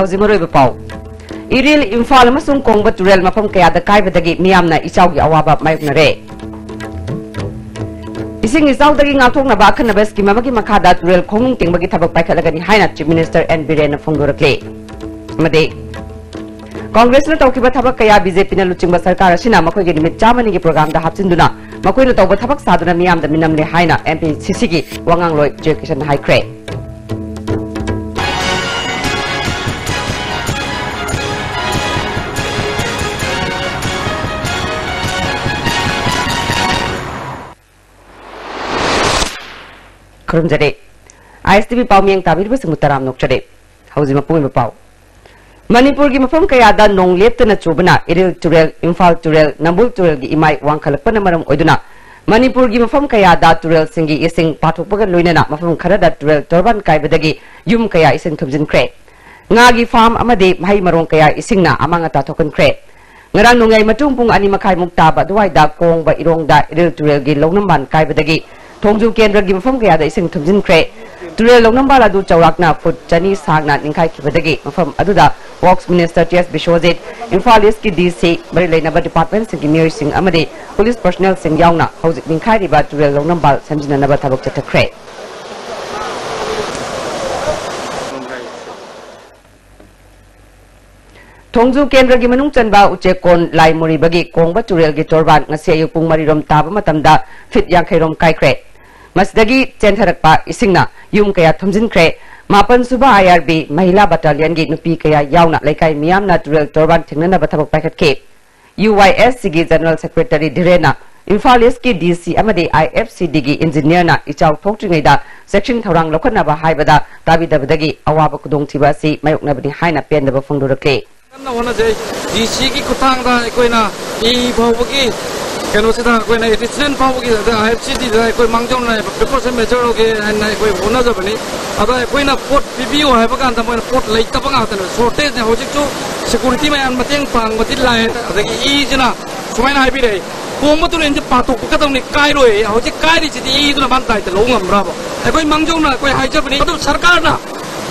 Housing Murray Pau. Iril Infal Masung Kong Baturel Mapam Kaya the Kai Badagi Miamna Ichau Awaba Magnare. Ising is out the Gatong Nabakan Nabeski Mamaki Makada Turel Kong Ting Bagitaba Pakalagani Haina Chief Minister and Birena Fungura Clay. Made Congress na Tokiba Tabak Kaya BJP na Luching Basarkara Sina Mako Limit Germany program the Hapsinduna, Makoino Toba Tabak Saduna Miam the Minam Haina MP Sisigi, Wangang Loy, Education High Cray. Kurumjade ISTV Pau Miang Tabir Basmutaram Nokchade Housing Pui Pau Manipur gi mafam kayada nong leptana chubana iril turel Imphal turel Nambul turel gi imai wangkhalakpana maram oiduna Manipur gi mafam kayada turel singi ising pathokpaga loinana mafam kharada turel torban kaibadagi yum kaya ising thumjin kre ngagi farm amade mai marong kaya isingna amanga ta thokan kre ngarang nungai matung pung ani makai mukta ba duai da kong ba irong da iril turel gi longnamban kaibadagi Thongju Kendra gi mafam kayada ising thumjin kre turel longnambala du chawrakna fut chani sagna ningkai kibadagi mafam aduda Works Minister T.S. Bishwajit, Imphal East ki DC, Marilena Department Sing Mir Singh Amade, Police Personnel Sing Yauna, House Ninkari Bat Turel Longnambal Samjina Nabatabok Chatakre. Thongju Kendra gi manung chanba uchekon lai muri bagi kong ba turel gi torban ngasi ayu pung marirom taba matamda fit yang khairom kai kre. Masdagi chentharakpa isingna yum kaya thumjin kre. Mapan Suba IRB Mahila Battalion gi nupi kaya yauna laikai miam natural torban thingnana bathabak paikhat ke UYS sigi General Secretary Direna Imphal East ki DC amade IFCD gi engineer na ichau thoktingai da section thorang lokhana ba haibada tabidabadagi awaba kudong thiba si mayokna bani haina pendaba phangdorakle na wana je DC ki kutang da koina I bawgi kano sida koina efficient bawgi da IFCD da koi mangjong na precaution measure ge na koi ona jabani ada koina port PPO hai bakan ta moina port lai ta banga ta shortage ne hojik chu security mai an mateng pang mati lai ada ki I jina sumaina hai bi re koma tu len je patok ka tong ni kai roi hojik kai ri chi I tu na ban tai ta lo ngam ra ba koi mangjong na koi hai jabani adu sarkar na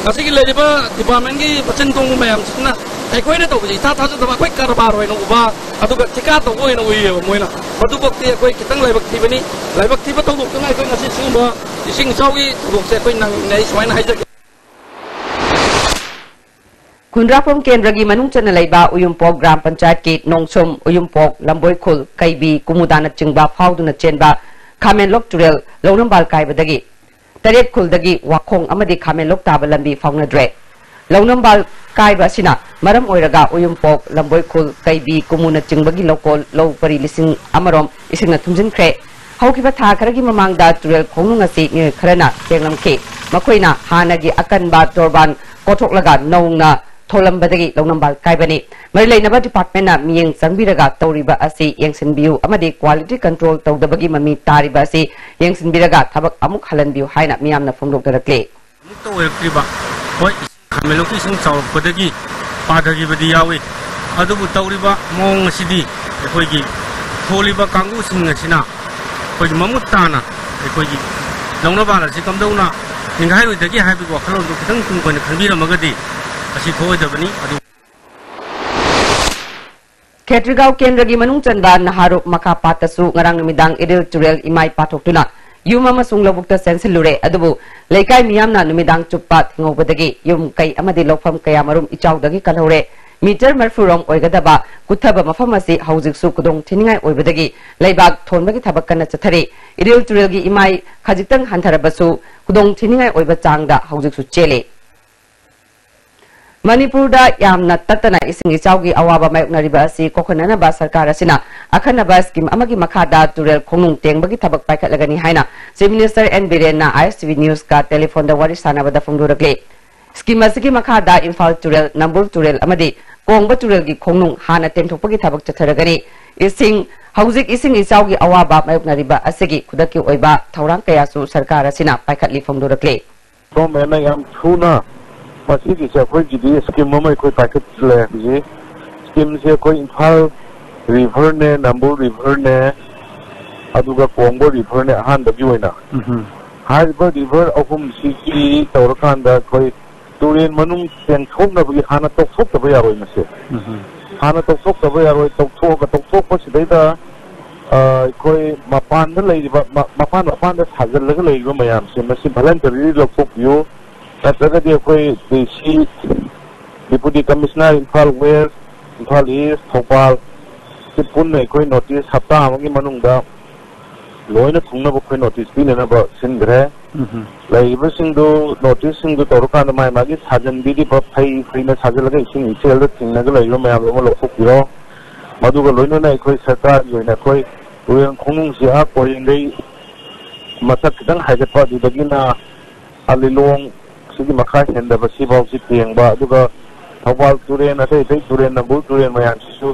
kasi ki leba department ki pachin tong mayam na ai koi na to ji ta ju ta koi karbar roi no ba adu ka tika to koi na ui moina adu bakti koi kitang lai bakti bani lai bakti ba to duk ngai koi ngasi sing ba ising sawi duk se koi nang nei swain hai ja Kunrapom Kendra gi manung chana laiba Uyumpok Gram Panchayat ki Nongsom Uyumpok Lamboi Khul Kaibi Kumudana chingba fauduna chenba Khamen Lok Turel Longnambal kaibadagi Tarep Khuldagi Wakhong amadi Khamen Lok taba lambi faungnadre Longnambal kaiba sina maram oiraga Uyumpok Lamboi Khul Kaibi Kumuna chingbagi lokol low pari lising amarom isingna thumjin khre haukiba tha kharagi mamangda Turel khongnung asi nge kharana tenglamke makoina hanagi akanba torban kothok naungna Tholambadagi Longnambal kaibani Marilena Department na miyeng sangbiraga tawriba asi yengsinbiu amadi quality control tawdabagi mami tariba asi yengsinbiraga thabak amuk halanbiu haina miyamna phongdokdarakle to ekriba hoi khameloki sing chawrpadagi padagi badi yawi adubu tawriba mong asidi ekoigi tholiba kangu sing asina koi mamutana ekoigi Longnambal asi kamdauna ningai roidagi haibi wakhalon du kitang tung koi khanbira magadi Ketrigau Kendra gi manung chanba naharuk makapatasu ngarang numidang idil turel imai patoktuna yuma masung lobukta sensilure adubu leikai miyamna numidang chupat ngobadagi yum kai amadi lokfam kaya marum ichawdagi kalhore meter marfurong oigadaba kuthaba mafam asi haujik su kudong thiningai oibadagi leibak thonbagi thabakana chathari idil turel gi imai khajitang hantharabasu kudong thiningai oiba changda haujik su chele Manipur da yamna tatana ising ichawgi awaba mayoknariba asi kokhanana ba sarkar asina akhanaba scheme amagi makhada turel khongnung tengbagi thabak paikhatlagani haina Chief Minister N Birena ISTV News ka telephone da wari sanabada phongdorakle scheme asigi makhada Imphal turel Nambul turel amadi kongba turel gi khongnung hana tengthokpagi thabak chatharagani ising haujik ising ichawgi awaba mayoknariba asigi khudaki oiba thaurang kayasu sarkar asina paikhatli phongdorakle gomena yam thuna Masih bisa koi jadi skim mama koi paket le, jadi skim se koi Imphal river ne, Nambul river ne, aduga Kongbo river ne han dabi wena. Hari river akum siki taurakan da koi turin manung ten thok na bagi hana tok thok tabai aroi mase hana tok thok tabai aroi tok thok pa sidai da koi mapan da lai ba mapan da sajal laga lai ba mayam se masi voluntary lok thok yo tatraga de koi desi deputy commissioner Imphal West Imphal East Thopal pun nei koi notice hapta amagi manung da loina thungna ba koi notice pi na ba singre lai ba singdo notice singdo torka na mai magi sajan bi di ba phai na sajal laga sing ichel da thingna ga lai ba mayam lo lo thok yo madu ga loina nei koi sarkar loina koi uyang khunung sia koi ngai masak kitang haigat pa du dagina alilong sigi makha henda ba si ba si tiang ba duga thawal turen ate turen na bu turen mayan su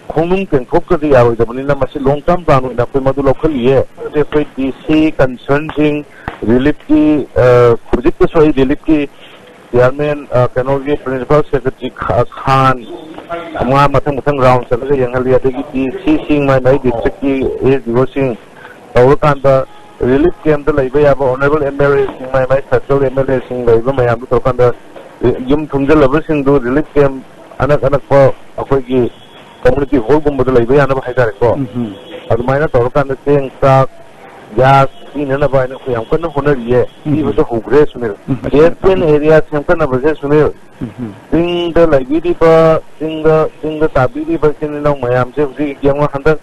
khunung ken thok ka ya roi da bani na masi long term plan na koi madu local ye de koi dc concerning relief ki project ko soi relief ki chairman kanogi principal secretary khan amwa mathang round sa ga yang ali ate ki dc sing mai district ki is divorcing tawra kan da relief camp da laiba ya ba honorable mla sing mai circle mla sing laiba mayam to kan da yum thumjal level sing do relief camp anak pa akoi ki community hall gum da laiba ya na ba haidar ko adumaina to kan da teng sa gas in na ba na ko yam kan honor ye i ba to hugre sunil airplane area sem kan na ba sunil sing da laibi di ba sing da tabi di ba sing na mayam se ji yang handa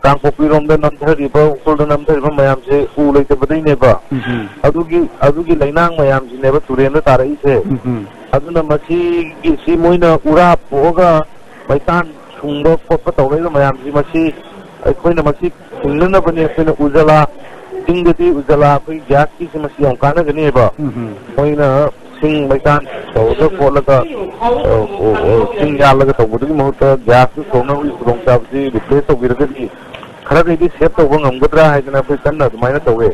kang kopi rom da nam thari ba ukul da nam thari ba mayam se u lai te badai ne ba adugi lainang mayam ji ne ba turen da tarai se aduna masi gi si moina ura poga baitan sungdo ko pa tawai da mayam ji masi koi na masi na bane koi na ujala tingdi ujala koi gas ki se masi ang kana gani ba koi na sing baitan tawda ko laga sing ya laga tawdu gi mahut gas ko na ui rong tab ji replace to girga di khara gi save to ngam gudra hai na pai kan na mai na tawe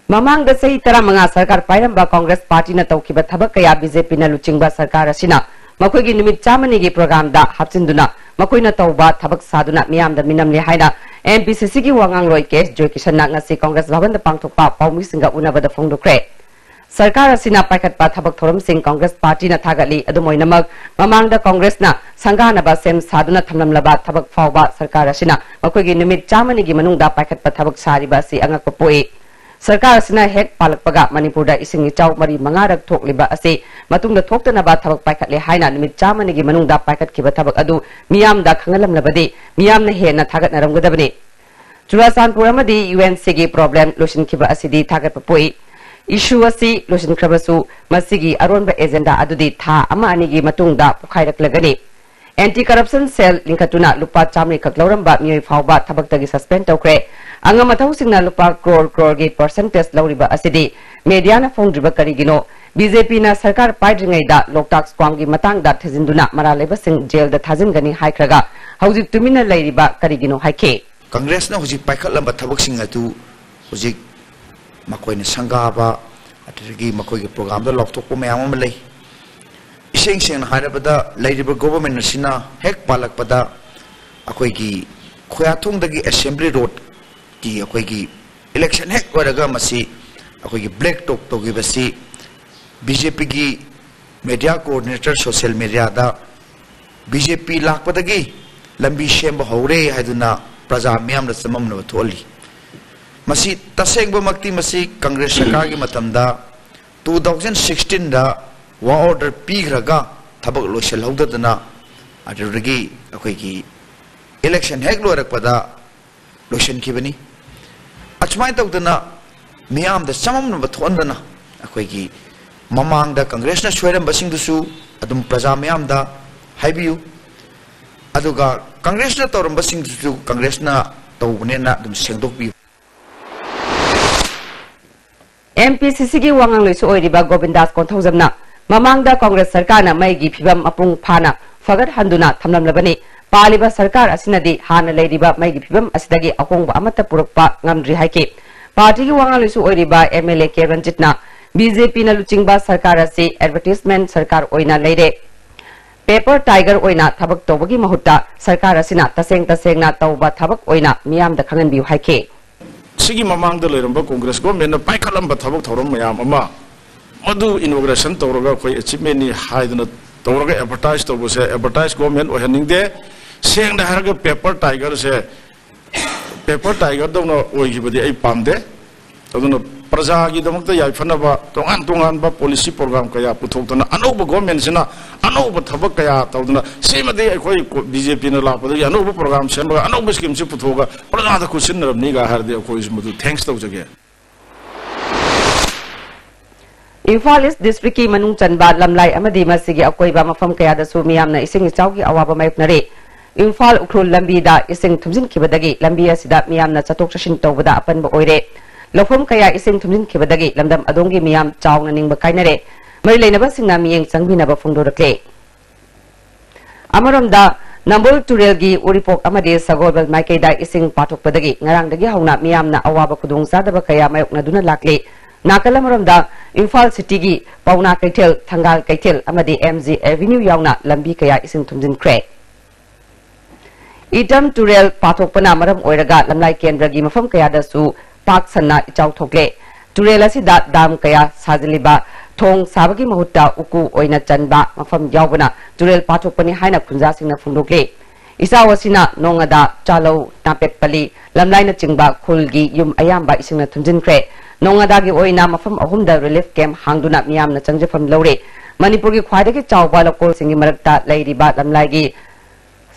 mamang da sahi tara manga sarkar pairam ba congress party na tawkiba thabak kaya bjp na luchingba sarkar asina makoi gi nimit chamani gi program da hapchinduna makoi na tawba thabak saduna miyam da minamli haina MPCC ki wangang loi case joy kishan na ngasi congress bhavan da pangthokpa paumi singa unaba da phongdokre sarkar asina paikat pa thabak thoram sing congress party na thagali adumoinamak mamang da congress na sangana ba sem saduna thamlamlaba thabak fawba sarkar asina makoi gi nimit chamani gi manung da paikat pa thabak sari ba si angak poi sarkar asina hek palakpaga manipur da ising chau mari mangarak thokliba ase matungda thoktana ba thabak paikat le haina nimit chamani gi manung da paikat kiba thabak adu miyam da khangalam labadi miyam na he na thagat naram godabani Churasanpur amadi UNC gi problem losin kiba asidi thagat papoi issue asi losin krabasu masigi aronba agenda adudi tha ama ani gi matungda pukhairak lagani anti corruption cell linkatuna lupa chamri kakloramba miyoi phawba thabak tagi suspend tawkre anga mathau singna lupa crore gi percentage lawriba asidi media na phongriba karigino BJP na sarkar paidringai da loktak squang gi matang da thajinduna maraleba sing jail da thajin gani haikraga hauji tumina lairiba karigino haike Congress na huji paikhat lamba thabak sing atu huji makoi na sangaba atagi makoi gi program da loktok po mayam am lei iseng seng harabada lairiba government na sina hek palak pada akoi gi khoyathung dagi assembly road ki akoi gi election hek waraga masi akoi gi black talk to gi basi BJP gi media coordinator social media da BJP lakpadagi lambi shemba hore haiduna praja miyam na samam na tholi masi taseng ba makti masi congress sarkar gi matamda 2016 da wa order pigraga thabak loshel hawdadana adurgi akoi gi election hek lorak pada lotion ki bani achmai tawdana miyam da samam na thondana akoi gi mamang da congress na shweram basing dusu adum praja miyam da haibiu aduga congress na toram basing dusu congress na tawbne na dum sengdok bi MPCC gi wangang loisu oiriba Govindas konthojamna mamang da congress sarkar na mai gi phibam apung phana fagat handuna thamlam labani paliba sarkar asinadi hana leiriba mai gi phibam asidagi ahongba amata purakpa ngamdri haike party gi wangang loisu oiriba MLA ke Ranjitna BJP na luchingba sarkar ase advertisement sarkar oina leire paper tiger oina thabak tobagi mahutta sarkar asina taseng na tawba thabak oina miyam da khangan biu haike सिगी ममांग द लेरंबा Congress government न पाइखलंबा थबक थौरम मयाम अमा मधु inauguration तौरगा कोई achievement नि हाइदना तौरगा एडवर्टाइज तौबसे एडवर्टाइज गवर्नमेंट ओहनिंगदे सेंग हरगा पेपर टाइगर दौना ओइगिबदि आई पामदे अदुना प्रजा की दमकता याइफनबा तोंगान तोंगानबा पॉलिसी प्रोग्राम कया पुथोक्तना अनौब गवर्नमेंट सिना अनौब थबक कया तौदना सेमदे अखोई बीजेपी न लापदि अनौब प्रोग्राम सेमगा अनौब स्कीम से पुथोगा प्रजा द खुसिनरबनी गा हरदे अखोई मधु थैंक्स तौजगे इम्फाल ईस्ट डिस्ट्रिक्ट की मनुंग चनबा लमलाई अमदी मसिगी अकोइबा मफम कयादसु मियामना इसिंग इचाउगी अवाबा मायुक्नरे इम्फाल उख्रुल लंबीदा इसिंग थुमजिनखिबदगी लंबी असिदा मियामना चतोक चसिन तौबदा अपनबा ओइरे लौफम कया इसिंग थुमजिनखिबदगी लमदम अदोंगी मियाम चाउना निंगबा काइनरे मरि लेनबा सिंगना मियेंग संगबिनबा फोंदोरक्ले अमरमदा नंबुल तुरेलगी उरिपोक अमदी सगोबल माइकेदा इसिंग पाथोकपदगी ngarangdagi hauna miyamna awaba khudong sadaba kaya mayoknaduna lakle नाकलमरमदा इम्फाल सिटी की पौना कैथेल थंगाल कैथेल अमदी एमजी एवेन्यू यावना लंबी कया इसिंग थुमजिनख्रे इटम तुरेल पाथोकपना मरम ओइरगा लमलाई केंद्र की मफम कयादसु पाक सन्ना इचाउ थोकले तुरेल असिदा दाम कया साजलिबा थोंग साबगी महुत्ता उकु ओइना चनबा मफम यावबना तुरेल पाथोकपनि हाइना खुंजा सिंगना फुंदोकले इसावसिना नोंगदा चालो नापेकपली लमलाइना चिंगबा खुलगी युम अयामबा इसिंगना थुमजिनख्रे नोंगदागी ओइना मफम अहुमदा रिलीफ कैंप हांगदुना मियामना चंगजफम लौरे मणिपुर की ख्वाइदगी चावबा लोकल सिंगी मरक्ता लैरिबा लमलाइगी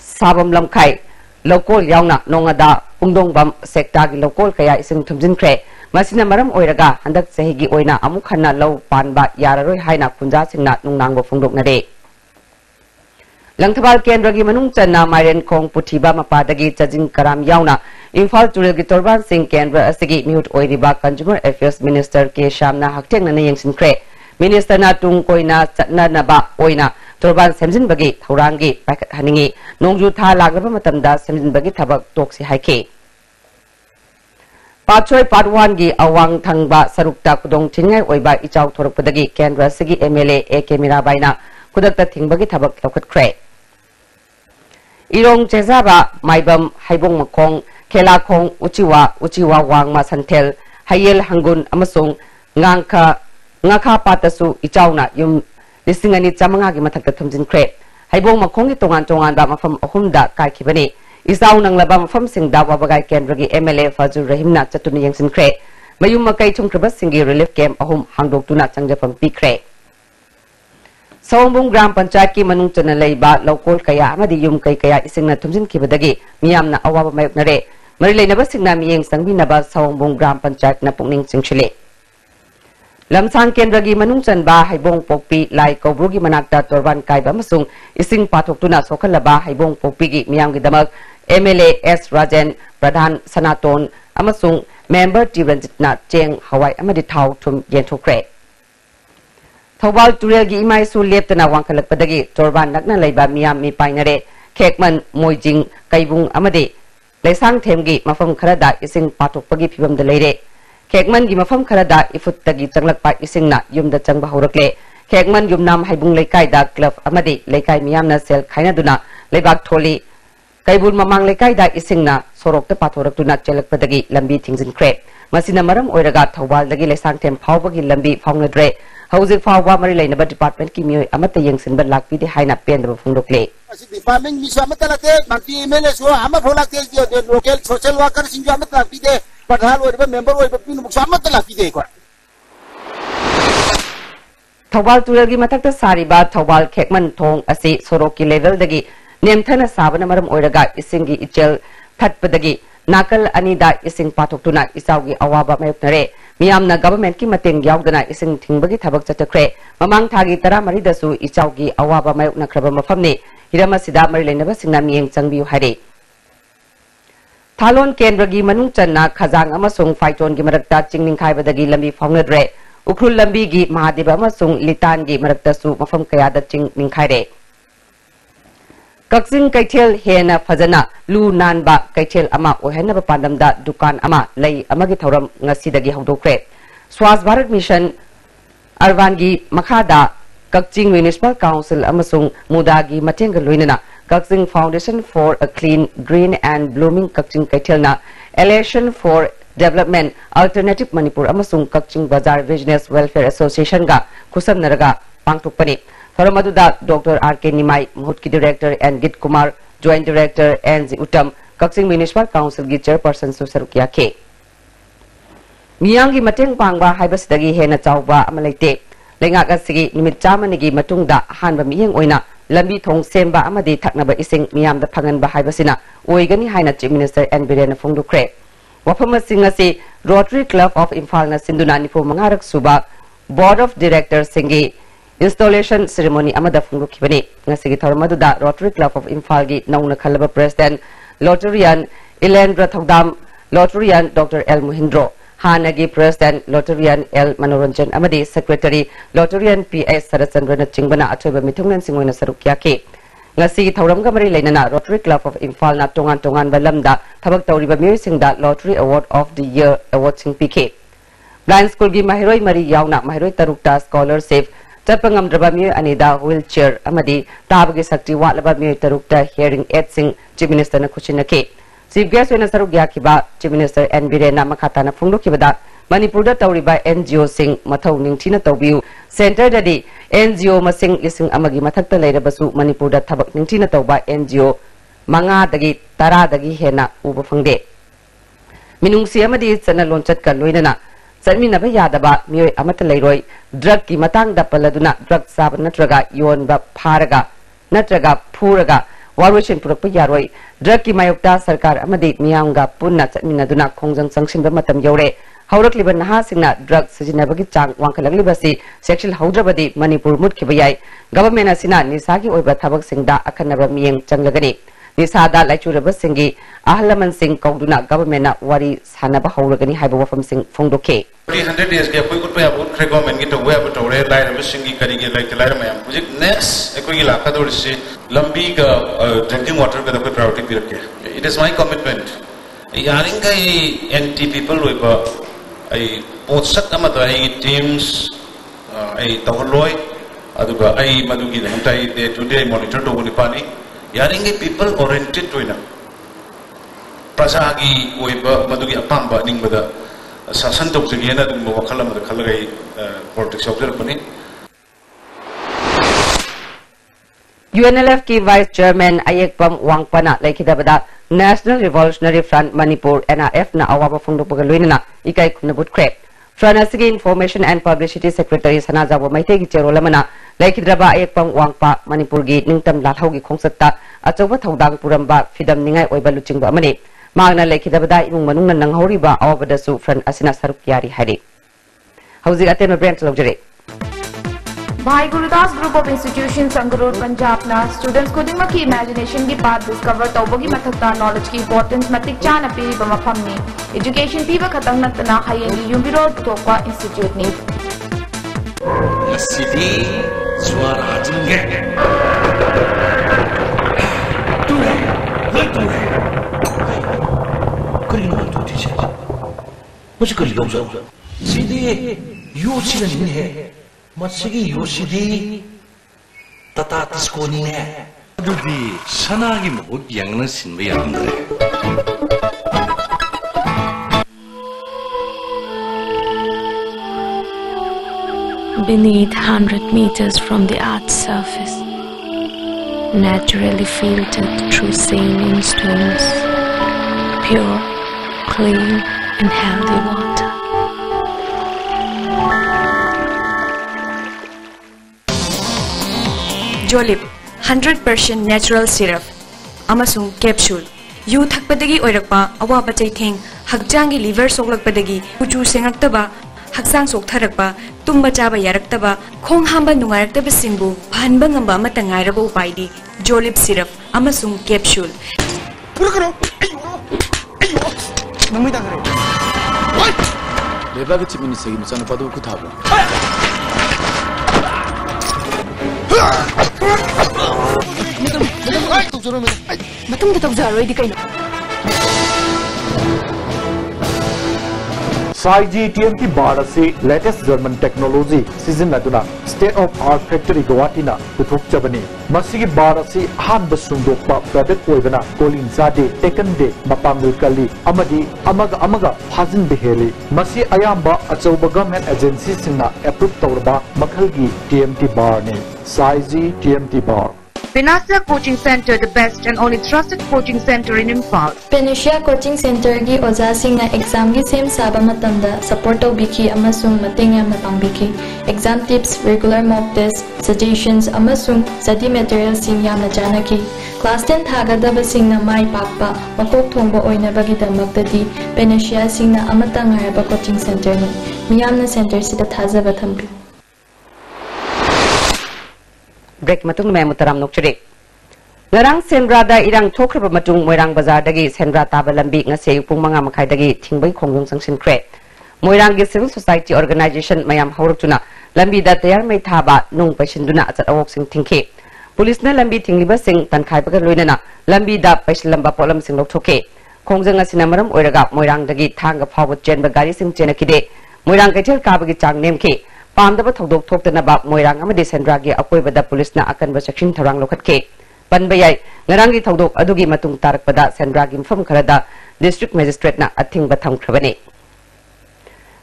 साबम लमखाई लोकल यावना नोंगदा पुंगदोंबम सेक्टागी लोकल कया इसिंग थुमजिनख्रे मसिना मरम ओइरगा हंदक सहीगी ओइना अमुक हन्ना लौ पानबा याररोय हाइना खुंजा सिंगना नुंगनांगबो फुंगदोकनरे लंगथबाल केंद्र की मनुंग चन्ना माइरेन खोंग पुथिबा मपादगी चजिंग कराम यावना इम्फाल तुरेल की तोरबान सिंह केंद्र असगी मिहुट ओइरिबा कंज्यूमर अफेयर्स मिनिस्टर के शामना हक्टेंगना यंगसिनख्रे मिनिस्टर ना तुंग कोइना चटनानबा ओइना तोरबान सेमजिनबगी थौरांगी पाइखत हनिंगी नोंजु था लागलबा मतमदा सेमजिनबगी थबक तोक्सी हाइखे पाचोय पाटवान की अवांग थंगबा सरुक्ता कुदोंग थिंगाय ओइबा इचाउ थोरकपदगी केंद्र असगी एमएलए एके मीराबाइना खुदकता थिंगबगी थबक लौखतख्रे इरोंग चेजाबा Maibam हाइबोंग मखोंग खेलाखोंग उचिवा वांगमा संथेल हाइयल हंगुन अमसोंग ngakha patasu ichauna yum lisingani chamanga gi mathakta thumjinkhre haibong makhongi tongan tongan ba mafam ahumda kaikhibani isau nanglaba mafam singda wabagai kendra gi MLA Fazur Rahimna chatuni yangsinkhre mayum makai chungkraba singi relief camp ahum hangdoktuna changjapam pikre Sawambung Gram Panchayat ki manung chana leiba lokol kaya amadi yum kai kaya isingna thumjinkhibadagi miyamna awaba mayoknare mari leinaba singna miyeng sangbinaba Sawambung Gram Panchayat na pungning singchile लमसांग केंद्र की मनुंग चनबा हाइबोंग पोकपी लाई कौब्रु की मनाक्ता तोरबान काइबा मसुंग इसिंग पाथोक्तुना सोखलबा हाइबोंग पोकपी की मियाम की दमक MLA S राजन प्रधान सनातोन अमसुंग member टीरंजितना Cheng हवाई अमदि थाउ थुम येंथोख्रे थौबाल तुरेल की इमाइसु लेप्तना वांखलकपदगी तोरबान नकना लैबा मियाम मी पाइनरे खेकमन मोइजिंग कैबुंग अमदि लेसांग थेमगी मफम Khardah इसिंग पाथोकपगी फिबम the लेरे खेकमन की मफम Khardah इफुत्तगी चंगलकपा इसिंगना युमदा चंगबा हौरकले खेकमन Yumnam हाइबुंग लेकाइदा club अमदि लेकाइ मियामना cell खाइनादुना लेबाक थोली कैबुल ममांग लेकाइदा इसिंगना सोरोक्ता पाथोरकतुना चेलकपदगी लंबी थिंगजिनख्रे मसिना मरम ओइरगा थौबालदगी लेसांगथेम फावबगी लंबी फावनद्रे हौजिक फावबा मरि लेनबा डिपार्टमेंट की मियोय अमता यंगसिनबा लाकपीदे हाइना पेंदबा फुंगदोकले डिपार्टमेंट मिसो अमता लाते बाकी MLA सो अमा फोलाकते लोकल सोशल वर्कर सिंजो अमता लाकपीदे प्रधान ओइबा मेंबर ओइबा पिनु मुक्सामत लाकपीदे को थौबाल तुरेल की मथक्ता सारिबा थौबाल खेकमन थोंग असि सोरोक की लेवल दगी नेमथना साबना मरम ओइरगा इसिंगी इचल थटपदगी नाकल अनिदा इसिंग पाथोक्तुना इसाउगी अवाबा मायोक्नरे मियामना गवर्नमेंट की मतेंग यावदना इसिंग थिंगबगी थबक चतख्रे ममांग थागी तरा मरिदसु इचाउगी अवाबा मायोक्नख्रबा मफमने हिरमसिदा मरि लेनबा सिंगना मियेंग चंगबियु हारे थालोन केंद्र की मनुंग चन्ना खजांग अमसुंग फाइटोन की मरक्ता चिंगनिंखाइबदगी लंबी फाउनद्रे उख्रुल लंबी की महादेव अमसुंग लितान की मरक्तसु मफम कयादा चिंगनिंखाइरे कक्सिंग कैथेल हेना फजना लू नानबा कैथेल अमा ओहेनबा पांडमदा दुकान अमा लई अमगी थौरम ngasiदगी हौदोख्रे स्वास भारत मिशन अरवान की मखादा कक्चिंग म्युनिसिपल काउंसिल अमसुंग मुदागी मतेंग लोइनना Kakching foundation for a clean green and blooming Kakching कैथेलना election for Development Alternative Manipur amasung Kakching Bazar Business Welfare Association ga khusam pangtukpani. Thoramaduda Dr. R.K. Nimai, Mahutki Director and Git Kumar, Joint Director N.Z. Uttam, Kakching Municipal Council gi Chairperson Susarukia K. Miyangi mateng pangba haibasidagi hena chawba amalaite. Lengak asigi nimit chamanigi matungda hanba miyeng oina lambi thong semba amadi thaknaba ising miyamda phanganba haibasina oigani haina Chief Minister N. Birena Phongdukre. Wafam asing Rotary Club of Imphal na sinduna nipu mangarak suba Board of Directors singi installation ceremony amada phongdukibani. Ngasigi thoramaduda Rotary Club of Imphal gi nauna khalaba President Lotterian Ilendra Thogdam, Lotterian Dr. L. Muhindro, Hanagi President Lotterian L. Manoranjan Amadi, Secretary Lotterian P.S. Sarachandra Chingbana Atoba Mitungnan Singona Sarukyake. Ngasi Thauram Gamari Lenana Rotary Club of Imphal na tongan balamda Tabak Tauriba Musingda Lottery Award of the Year Award Sing PK. Blind School gi Mahiroi Mari Yauna Mahiroi Tarukta Scholarship Tapangam Drabami Anida wheelchair Amadi Tabagi Sakti Watlabami Tarukta hearing aid sing Chief Minister na Kuchinake. Chief Guest Wena Sarugyakiba, Chief Minister N. Birena Makatana Phongdukibada, Manipurda Tauriba NGO sing Matau Ningtina Tobiu, Center Dadi, NGO Masing Ising Amagi Matakta Basu, Manipurda Tabak Ningtina Toba NGO, Manga Dagi, Tara Dagi Hena, Uba Fangde. Minungsi Amadi Sana Lonchat Kaluinana, Sanmina Yadaba, Mui Amataleroi, Drug Ki Matang da Paladuna, Drug Sab Natraga, Yon Ba Paraga, Natraga, Puraga, Warwishin Purapa Yaroi, Drug Ki Mayokta Sarkar Amadi, Mianga, Punna, Minaduna, Kongjang Sangshin Matam Yore, Haurak Liban Hasina, Drug Sajinabagi Chang, Wankalibasi, Sexual Haudrabadi, Manipur Mutkibayai, Government Asina, Nisaki Oba Tabak Singda, Akanaba Miang Changlagani, Nisada Lachuraba Singi, Ahlaman Sing Kogduna, Government Wari Sanaba Hauragani, Haiba from Sing Fongdoke. 300 years ke koi pa abut khre government to we abut ore lai ra singi kari ge lai lai ma yam project next ekoi gi lakha dor se lambi ka drinking water ka koi priority pi rakhe. It is my commitment yaring kai NT people we ba ai post ama to ai teams ai tawloi aduga ai madugi namtai day to day monitor to ni pani yaring kai people oriented to ina prasagi we ba madugi apamba ning bada Sasantok Zigiana dum Wakalam the Kalari politics of Germany. UNLF ki Vice Chairman Ayekpam Wangpana Laikidabada National Revolutionary Front Manipur NRF na awaba Phongdukpagaluina Ikai Kunabut Krep. Front Asigi Information and Publicity Secretary Sanazawa Maitegi Cherolamana Laikidraba Ayekpam Wangpa Manipur gi Ningtam Lathogi Kongsatta Achoba Thodang Puramba Fidam Ningai Oibaluchingba Mani. Magna Laikidabada Imung Manung Nanghoriba Awabadasu Front Asina Sarukyari Hari. How's it at the brand luxury? Bhai Gurudas Group of Institutions Sangarur Punjab na students ko dingma ki imagination ki path discover tawbogi mathakta knowledge ki importance matik chana piri ba mafam ni education piba khatang natna hayengi yumbiro tokwa institute ni City Swarajinge मुझे कर लिया उसे सीधे Yoshi का नहीं है मत्स्यकी Yoshi दी तता तिसको नहीं है जो भी सनागी मुझ यंगन सिंबे अंदर Beneath 100 meters from the Earth's surface, naturally filtered through sailing stones, pure, clean and healthy water. Jolip 100% natural syrup amasung capsule yu thakpadagi oirakpa awaba chaitheng hakjangi liver soklakpadagi kuchu sengaktaba haksang soktharakpa tumba chaba yaraktaba khong hamba nungaraktaba singbu phanba ngamba amata ngairaba upaidi Jolip syrup amasung capsule Nangmi dang re. What? Leba ke chimini segi mchana padu ku thabo. Matum datak jaroi di kaina. 5G ATM की बाढ़ से latest German technology season में State of Art Factory Guwahati na puthok jabani masigi bar asi ahanba sungdokpa private oibana Colin Zade Taken Day mapangul kali amadi amaga phajin beheli masi ayamba achauba government agency singna approve tawrba makhalgi TMT bar ne Saiji TMT bar Pinasia Coaching Center, the best and only trusted coaching center in Imphal. Pinasia Coaching Center gi oja singna exam gi sem saba matamda support biki amasung mating yamna pangbiki exam tips, regular mock tests, suggestions amasung study materials sing yamna janaki class 10 thagadaba singna mai pakpa makok thongba oina bagi damaktadi Pinasia singna amatang haraba coaching center ni miyamna center sida thajaba thambi break matung me mutaram nokchre ngarang senra da irang thokraba matung moirang bazar dagi senra taba lambi ngase pung manga makhai dagi thingbai khongjong sangsin kre moirang gi civil society organization mayam haurukuna lambi da tayar mai thaba nung paisinduna achat awok sing thingke police na lambi thingliba sing tankhai baga loinana lambi da paislamba polam sing lokthoke khongjang asina maram oiraga moirang dagi thanga phawba chenba gari sing chenakide moirang kaichel kabagi chang nemke Pamdaba Togdok talked about Moirang Amadi Sendragi Apoibada Police na akan section Tarang Lokatke. Panbayay, Narangi Togdok Adugi Matung Tarakpada Sendragi from Karada, District Magistrate na ating Batang Kravane.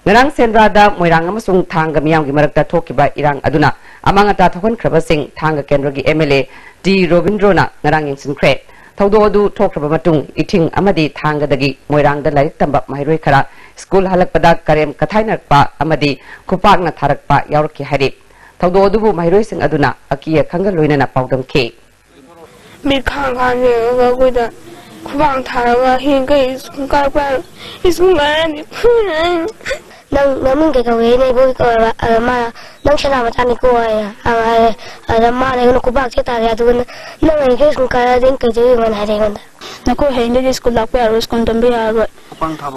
Narang Sendrada, Moirang Amasung Tanga Miang Gimarakta Tokiba Irang Aduna, among Atatokon Kravasing, Tanga Kendragi MLA, D. Robindrona, Narang Sincre. Togdodu talk about Matung, eating Amadi Tanga Dagi, Moirang the Light Tambak Mahiri Kara. School halakpada karem kathainak amadi kupak na tharak pa yaurki hari thawdo adubu mairoi sing aduna akia khangal loina na paudam ke mi khang khan ne ga goida kubang tharaga hingai sungkar pa isungani nang ke kawe ne go ko ma nang chana ma tani ko ya ma ne no kubak che ta ya du nang ke sungkar din ke je man hari man na ko hende de school lakpa aro skon tambe aro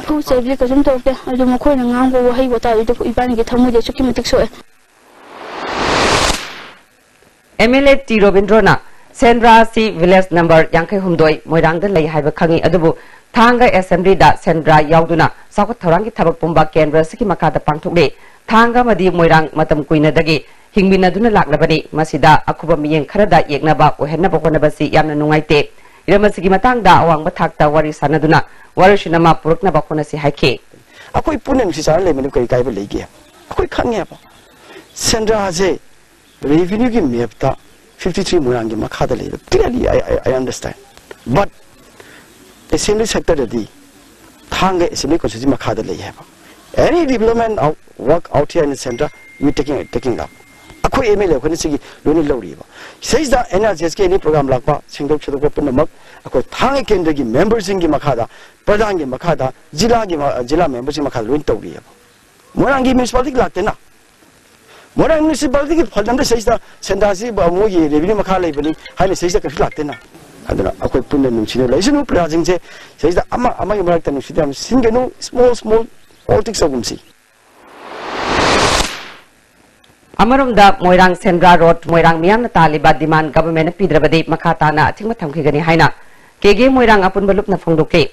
ku safely ka sum tokte adu mo ko nang go wahi wata ide ko ibani ke thamu de chuki mitik so MLA T Robindrona Sendra C village number Yankai Humdoi Moirang the Lay Haiba Kangi Adubu Tanga Assembly da Sendra Yauduna Sakot Tarangi Tabak Pumba Kendra Siki Makata Pangtukbe Tanga Madi Moirang Matam Kuina Dagi Hingmina Duna Laklabani Masida Akuba Miyang Karada Yeknaba Ohenaba Honabasi Yamna Nungaite Iramasigi Matang da Awang Batakta Wari Sanaduna Warishinama Purukna Bakonasi Haike Akoi Punan Sisar Lemon Kai Legi Akoi Kangapa Sendra Haze revenue gi mepta 53 murangi makhada le clearly I understand but assembly sector di thanga assembly constituency makhada le have any development of work out here in the center we taking up akoi MLA khoni sigi loni lori ba says the NRCS ke ni program lakpa singdok chudok punamak akoi thanga kendra gi members gi makhada pradhan gi makhada jila members gi makhada loni tawri ba murangi municipality lakte na Morang municipality ki phaldam de says da sendasi ba mo ye revenue makha lai bani haine says da ka lakte na aduna akoi punna nungsine laisunu prajing je says da ama ye marak ta nungside am singenu small politics ogumsi Amarum da Moirang Sendra Road Moirang Miam na taliba demand government pidrabadi makata na ating matamki gani haina kege Moirang apun balup na fongdoke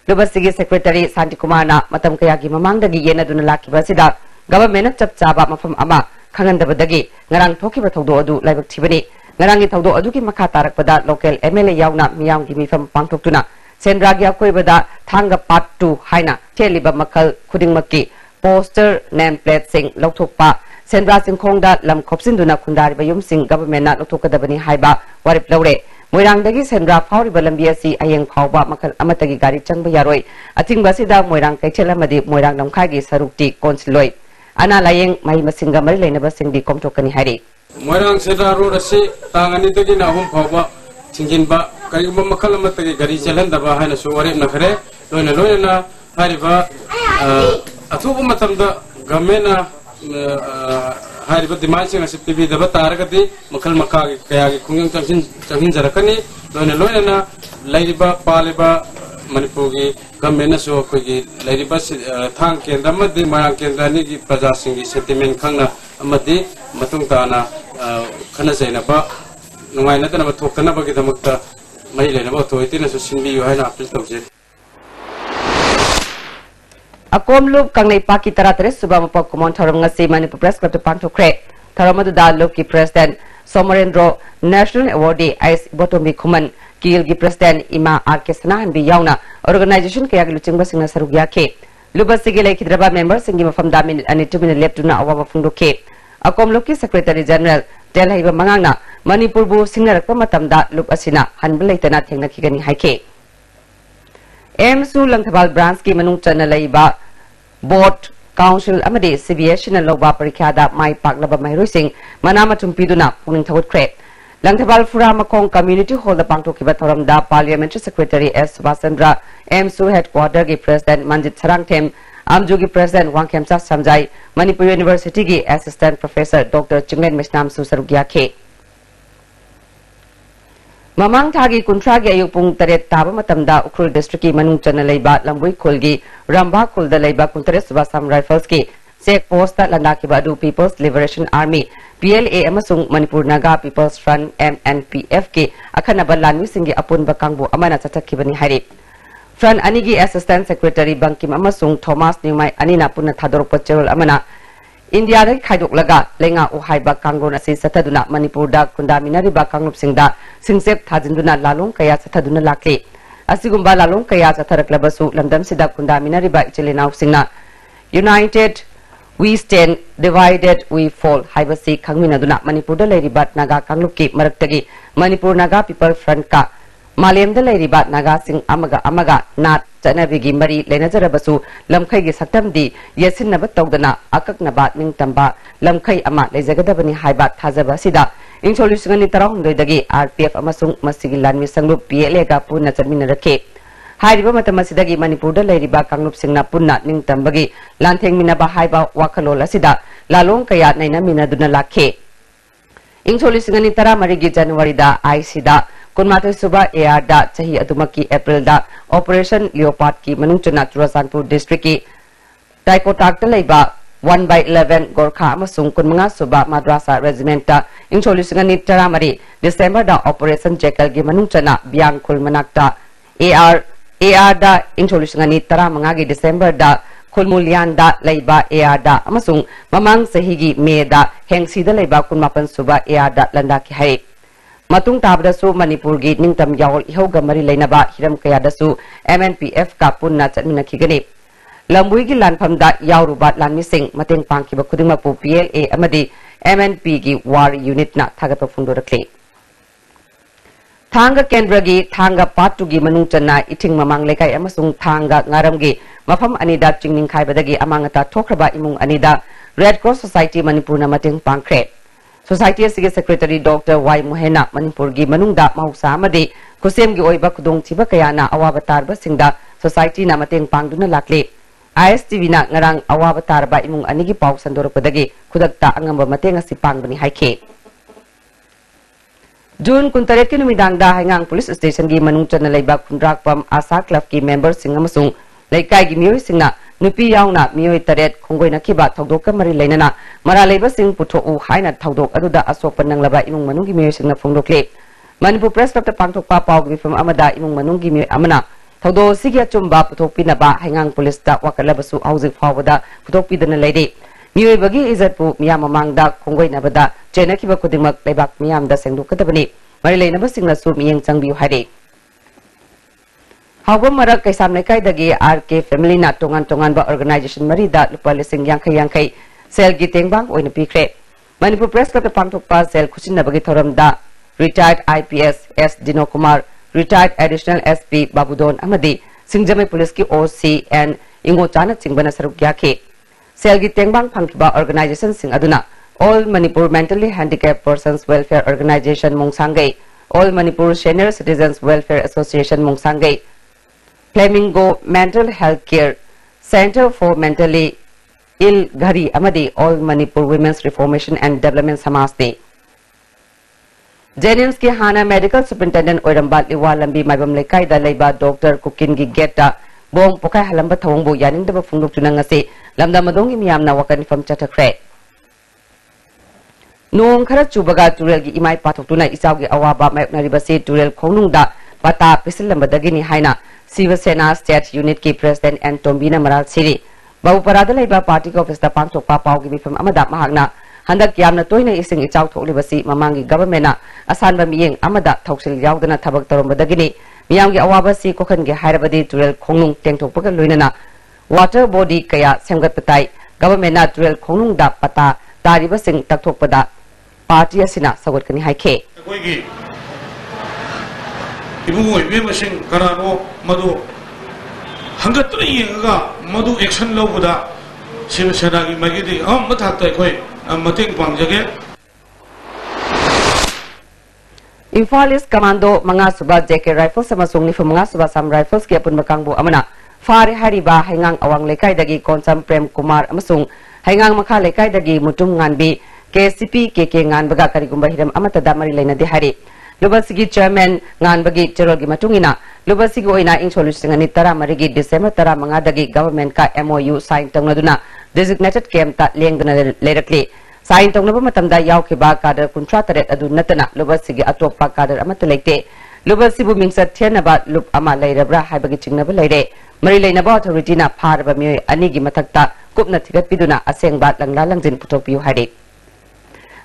Lubasigi Secretary Santi Kumar na matam kaya gi mamang dagi yena duna laki basida government chap chaba mafam ama Kangandabadagi, Narang Toki Batodo Adu, Labak Tibani, Narangi Todo Aduki Makatarak Bada, local MLA Yauna, Miam Gimi from Pangtokuna, Sendragia Koibada, Tanga Part 2, Haina, Teliba Makal, Kuding Maki, poster, nameplate sing, Lotopa, Sendra Sing Kongda, Lam Kopsinduna Kundari Bayum Sing, government not Lotoka Dabani Haiba, Warip Lore, Moirang Dagi Sendra, Fauri Balambiasi, Ayang Pauba, Makal Amatagi Gari Changbayaroi, Ating Basida, Moirang Kachelamadi, Moirang Namkagi, Sarukti, Consuloi. Ana layeng mai masinga mari leina basing di komtokani hari Moirang Sendra Road ase tangani tagi na hum phawba singin ba kari ba makal amatagi gari chalan daba haina so ware na khare loina na hari ba athubu matamda gamena hari ba dimai sing ase tv daba taragati makal makagi kaya gi khungyang chamsin jarakani loina na laiba paliba Manipuri government so kogi laiba thang kendra amadi Moirang kendra ni gi praja singi sentiment khangna amadi matung tana khana jaina ba nungai na tana thokana ba gi damakta mai lena ba thoitina so sinbi yo haina appeal tawje Akom loop kangnai paki taratres subama pok komon thoram ngasi Manipur press club to pantokre Tharamadu Loki President Somarendro National Awardee Ice Botomi Kuman Kilgi President Ima Arkesana and Biyauna Organization Kaya Luchimba Singna Sarugia K. Lubasigile Kidraba members Singim from Damin and Itumina Leptuna Awa Fundo K. Akom Loki Secretary General Delhiva Mangana Manipurbu Singer Pamatamda Lupasina Hanbelaitana Tena Kigani Hike. Su Langtabal Bransky Manung Chanalaiba Board Council Amade Civiation and Loba Parikada Mai Paklaba Mairusing Manama Tumpiduna Puning Tawut Crate Langtabal Furamakong Community Hall the Bangto Kibatoramda Parliamentary Secretary S. Vasandra Su Headquarter Gi President Manjit Sarangtem Amjugi President Wangkemsa Samjai Manipur University Gi Assistant Professor Dr. Chinglen Misnam Susarugia K. Mamang Tagi Kuntragi Ayupung Taret Taba Matamda Ukrul District Manung Chanalaiba Lambui Kulgi Ramba Kulda Laiba Kuntares Vasam Rifles Ki Sek Posta Landaki Badu People's Liberation Army PLA Amasung Manipur Naga People's Front MNPF Ki Akanaba Lanwi Singi Apun Bakangbu Amana Chatakibani Hari Front Anigi Assistant Secretary Bankim Amasung Thomas Nimai Anina Puna Thador Pachurul Amana India Rai Kaidok Laga Lenga Uhaiba Kangon Asi Sataduna Manipur Da Kundamina Riba Kangup Singda Singsep Thajinduna Lalung Kaya Sataduna Lakli Asigumba Lalung Kaya Sataraklabasu Lamdam Sida Kundamina Riba Chilina Singna United We stand, divided we fall. Haibasi Kangmina Duna Manipur da Ladibat Naga Kangluki Maraktagi Manipur Naga People Front Ka Malem da Ladibat Naga Sing Amaga Nat Janavigi Mari Lenazarabasu Lamkai Satamdi Yesin Nabatogdana Akak Nabat Ning Tamba Lamkai Ama Lezagadabani Haibat Hazaba Sida Introducing Tarong Dagi RPF Amasung Masigilan Misanglu PLA Puna Terminarake Haiba Matamasidagi Manipur da Ladiba Kanglup Singna Puna Ning Tambagi Lanteng Minaba Haiba Wakalola Sida Lalong Kaya Naina Mina Duna Lake Introducing Tara Marigi January da Aisida Kunmata Suba Air da Chahi Adumaki April da Operation Leopard Ki Manungchana Turasanpur District Ki Taikotak da Laiba 1/11 Gorkha Amasung Kunmanga Suba Madrasa Regiment da Introducing Tara Mari December da Operation Jekyll Ki Manungchana Biang Kulmanakta AR da introduction tara mangagi December da Kulmulian da Laiba AR da Amasung Mamang Sahigi Me da Hengsi da Laiba Kunmapan Suba AR da Landaki Hai Matung Tabda Su Manipur Gi Ningtam Yawl Ihoga Mari Lainaba Hiram Kaya da Su MNPF ka Punna Chatmina Kigani Lambui Gi Lanpam da Yaurubat Lan Mising Mating Pangkiba Kudima Pu PLA Amadi MNP Gi War Unit na Thagapa Fundurakli Thanga Kendragi, Thanga Patugi Manungchana, eating Mamang Lekai Amasung Thanga Ngaramgi, Mafam Anida Chingning Kaibadagi Amangata Tokraba Imung Anida, Red Cross Society Manipurna Mating Pankre. Society Secretary Dr. Y. Muhena Manipurgi Manungda Mausa Amadi, Kusemgi Oiba Kudung Tibakayana Awabatar Basingda, Society Namating Pangduna Lakli. ISTV na ngarang Awabatar ba Imung Anigi Pau Sandoropadagi, Kudakta Angamba Matenga Sipang Bani Haike. June Kuntaret ki numidang da hangang police station gi manungchan na laiba kundrak pam asa club ki members sing amasung laikai gi miyoy sing na nupi yauna miyoy taret khongoi na kiba thogdok ka mari lainana mara laiba sing putho u haina thogdok aduda asok panang laba imung manung gi miyoy sing na phongdokle Manipur Press Club ta pangthok pa paw gi from amada imung manung gi miyoy amana thogdo sigya chumba puthok pinaba hangang police ta wakalabasu hauzik fawada puthok pidana laide Miyoy bagi izatpu miyam mamangda khongoi nabada chena kiba kudimak lebak miyam da sengdu kadabani mari leinaba singna su miyeng changbiu hare Hawam marak kaisam lekai dagi RK family na tongan ba organization mari da lupa lising yang sel gi tengbang oina pikre Manipur Press Club pangthok pa sel khusin nabagi thoram da retired IPS S Dino Kumar retired additional SP Babudon amadi Singjamai police ki OC and Ingo Chana Chingbana saruk yake Selgi Tengbang Pangkiba Organization Sing Aduna, All Manipur Mentally Handicapped Persons Welfare Organization Mongsangai, All Manipur Senior Citizens Welfare Association Mongsangai, Flamingo Mental Health Care Center for Mentally Ill Gari Amadi, All Manipur Women's Reformation and Development Samasti. Jennings ki Hana Medical Superintendent Oirambat Liwa Lambi Maibam Lekai da Laiba Dr. Kukingi Geta Bong Pokai Halamba Thawangbu Yaning da Funduk Tunangasi Lamda Madongi Miyam na wakan from Chatakre. Noong Kara Chubaga Turel gi Imai Patok Tuna Isaugi Awaba Mayoknaribasi Turel Konungda Bata Pisilambadagini Haina Siva Sena State Unit ki President and Tombina Maral Siri. Babu Parada Laiba Party Office da Pangtok Papau gi from Amada Mahagna handak yamna toina ising ichau thoklibasi mamangi government na asanba miyeng amada thoksil yaudana thabak torombadagini miyamgi awabasi kokhan ge hairabadi turel khongnung tengthokpaga loinana water body kaya semgat patai government na turel khongnung da pata tariba sing takthokpada party asina sagot kani haike koigi ibungoi bemasing karano madu hangatri yenga madu action lawbuda Shivasena gi magidi mathakta khoi mating pangjage Infalis Commando Manga Suba JK Rifles amasung ni Manga Suba Sam Rifles ki apun makangbu amana fare hariba hengang awang lekai dagi konsam Prem Kumar amasung hengang makha lekai dagi mutum nganbi KCP KK ngan baga karigumba hiram amata damari laina de hari Lubasigi chairman ngan bagi cherogi matungina Lubasigi oina ing solution ani tara marigi December tara manga dagi government ka MOU sign tongladuna designated camp ta lengdana lerakli sign tongnaba matamda yaukhiba kader kuntra taret adu natana Lubasigi atopa kader amata lekte Lubasibu mingsa thenaba lup ama leirabra haibagi chingnaba leire mari leinaba authority na pharaba mi anigi mathakta kupna thigat piduna asengba langla langjin putokpiu hari